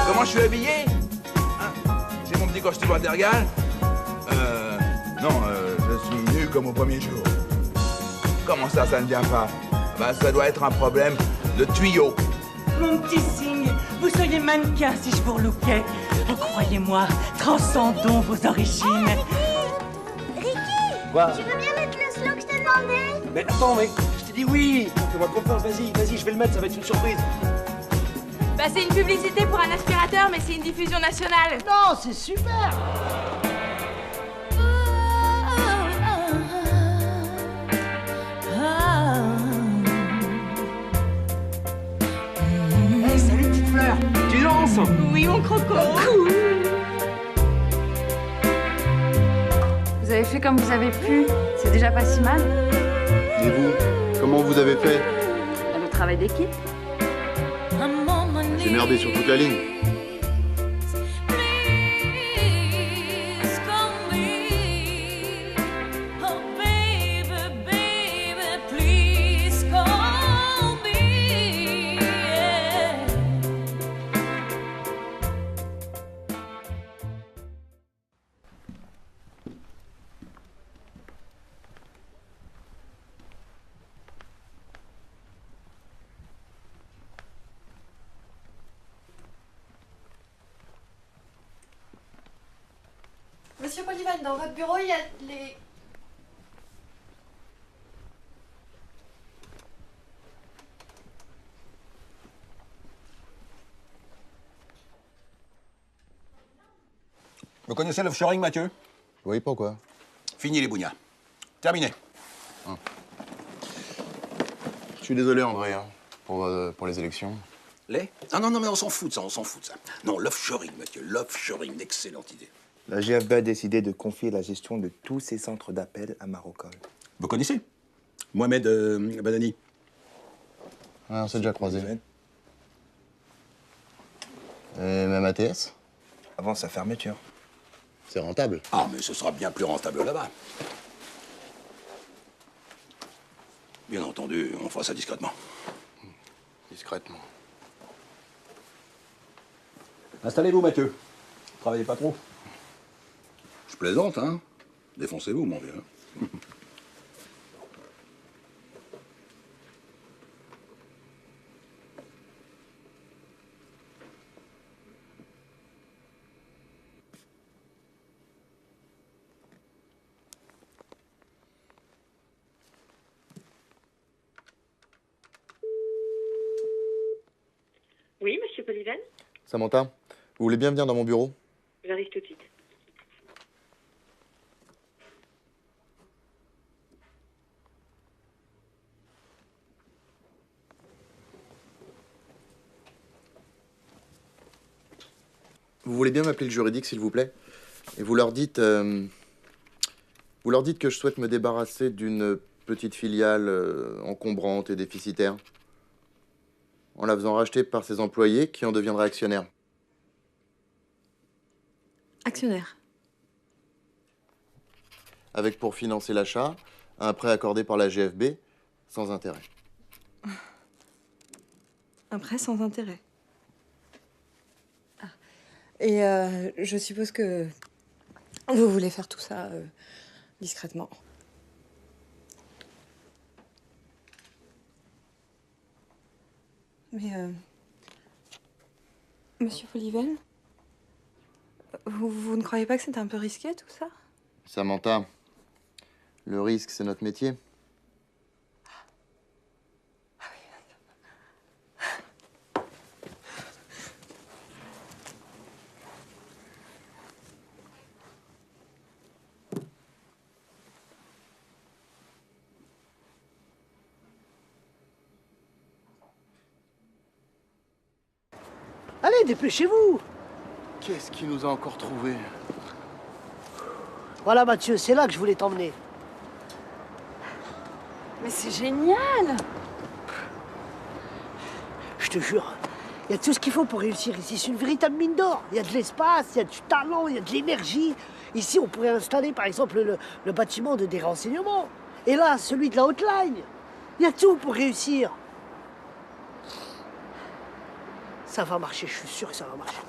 Comment je suis habillé hein? J'ai mon petit costume Watergal. Non, je suis nu comme au premier jour. Comment ça ne vient pas? Bah, ça doit être un problème de tuyau. Mon petit Sing, vous seriez mannequin si je vous relookais. Oh, croyez-moi, transcendons vos origines. Ricky, Quoi? tu veux bien mettre le slow que je t'ai demandé? Mais attends, mais je t'ai dit oui. Fais-moi confiance, vas-y, je vais le mettre, ça va être une surprise. Bah, c'est une publicité pour un aspirateur, mais c'est une diffusion nationale. Non, c'est super. Hey, salut petite fleur. Tu danses? Oui, mon croco. Cool. Vous avez fait comme vous avez pu. C'est déjà pas si mal. Et vous, comment vous avez fait? Le travail d'équipe. J'ai merdé sur toute la ligne. Monsieur Polyven, dans votre bureau, il y a les... Vous connaissez l'offshoring, Mathieu? Oui, pourquoi? Fini les bougnats. Terminé. Je suis désolé, André, hein, pour les élections. Les? Ah non, mais on s'en fout de ça, on s'en fout de ça. Non, l'offshoring, Mathieu, l'offshoring, excellente idée. La GFB a décidé de confier la gestion de tous ces centres d'appel à Marocol. Vous connaissez? Mohamed Badani. Ouais, on s'est déjà croisés. Et même ATS? Avant sa fermeture. C'est rentable. Ah, mais ce sera bien plus rentable là-bas. Bien entendu, on fera ça discrètement. Discrètement. Installez-vous, Mathieu. Travaillez pas trop. Je plaisante, hein. Défoncez-vous, mon vieux. Oui, monsieur Poliven? Samantha, vous voulez bien venir dans mon bureau? J'arrive tout de suite. Vous voulez bien m'appeler le juridique, s'il vous plaît? Et vous leur dites que je souhaite me débarrasser d'une petite filiale encombrante et déficitaire, en la faisant racheter par ses employés qui en deviendraient actionnaires. Actionnaire. Avec pour financer l'achat, un prêt accordé par la GFB sans intérêt. Un prêt sans intérêt. Ah. Et je suppose que vous voulez faire tout ça discrètement. Mais, monsieur Poliven, vous ne croyez pas que c'est un peu risqué, tout ça? Samantha, le risque, c'est notre métier. Allez, dépêchez-vous! Qu'est-ce qui nous a encore trouvés? Voilà, Mathieu, c'est là que je voulais t'emmener. Mais c'est génial! Je te jure, il y a tout ce qu'il faut pour réussir ici. C'est une véritable mine d'or. Il y a de l'espace, il y a du talent, il y a de l'énergie. Ici, on pourrait installer, par exemple, le bâtiment des renseignements. Et là, celui de la hotline. Il y a tout pour réussir. Ça va marcher, je suis sûr que ça va marcher.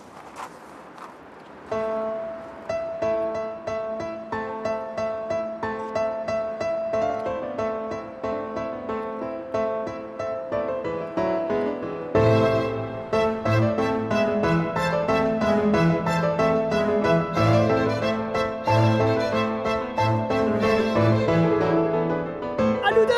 À nous deux!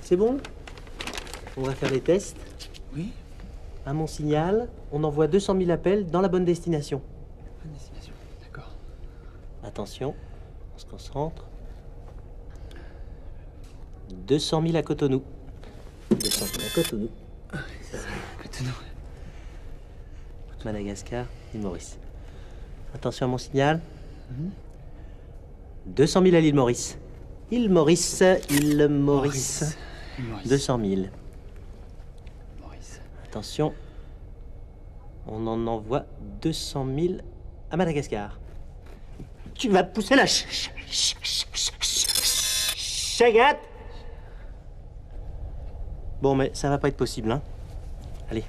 C'est bon? On va faire les tests. Oui. À mon signal, on envoie 200 000 appels dans la bonne destination. Bonne destination, d'accord. Attention, on se concentre. 200 000 à Cotonou. 200 000 à Cotonou. Cotonou. Madagascar, l'île Maurice. Attention à mon signal. 200 000 à l'île Maurice. Île Maurice, île Maurice. 200 000. Attention, on en envoie 200 000 à Madagascar. Tu vas pousser la chagate. Bon, mais ça va pas être possible, hein. Allez.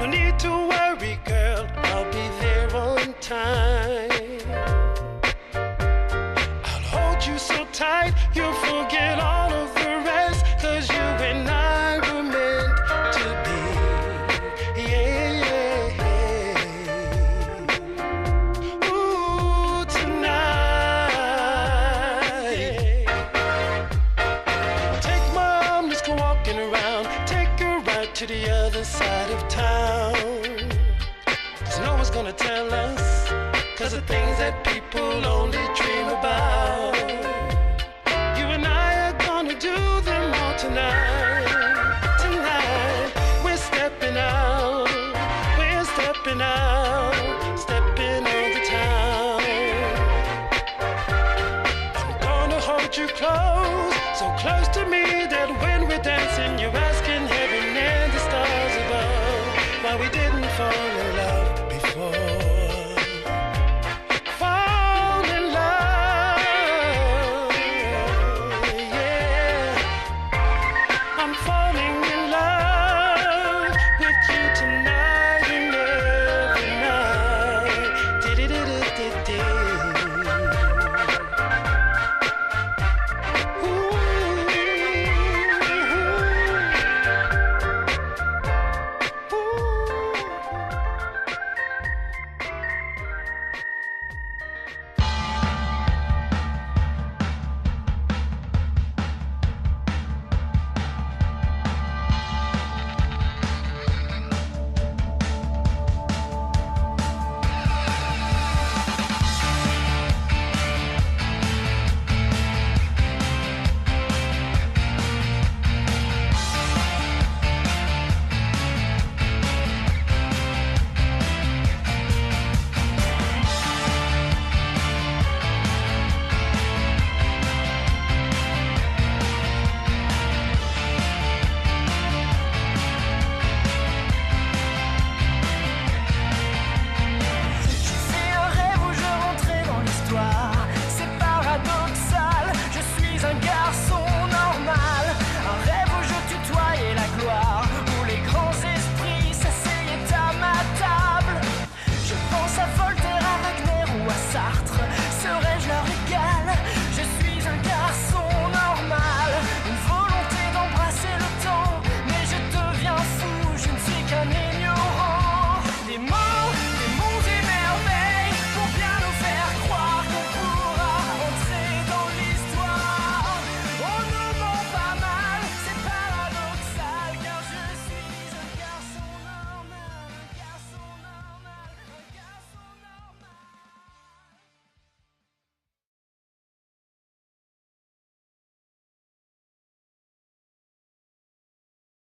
No need to worry, girl, I'll be there on time. I'll hold you so tight, you'll forget all of the rest, 'cause you and I were meant to be. Yeah. Ooh, tonight. Take my arm, let's go walking around. Take a ride to the other side of town. 'Cause no one's gonna tell us, 'cause the things that people only dream about. You and I are gonna do them all tonight. Tonight, we're stepping out. We're stepping out. Stepping on the town. I'm gonna hold you close, so close to me that when we're dancing, you're asking heaven and the stars above why we didn't fall in love.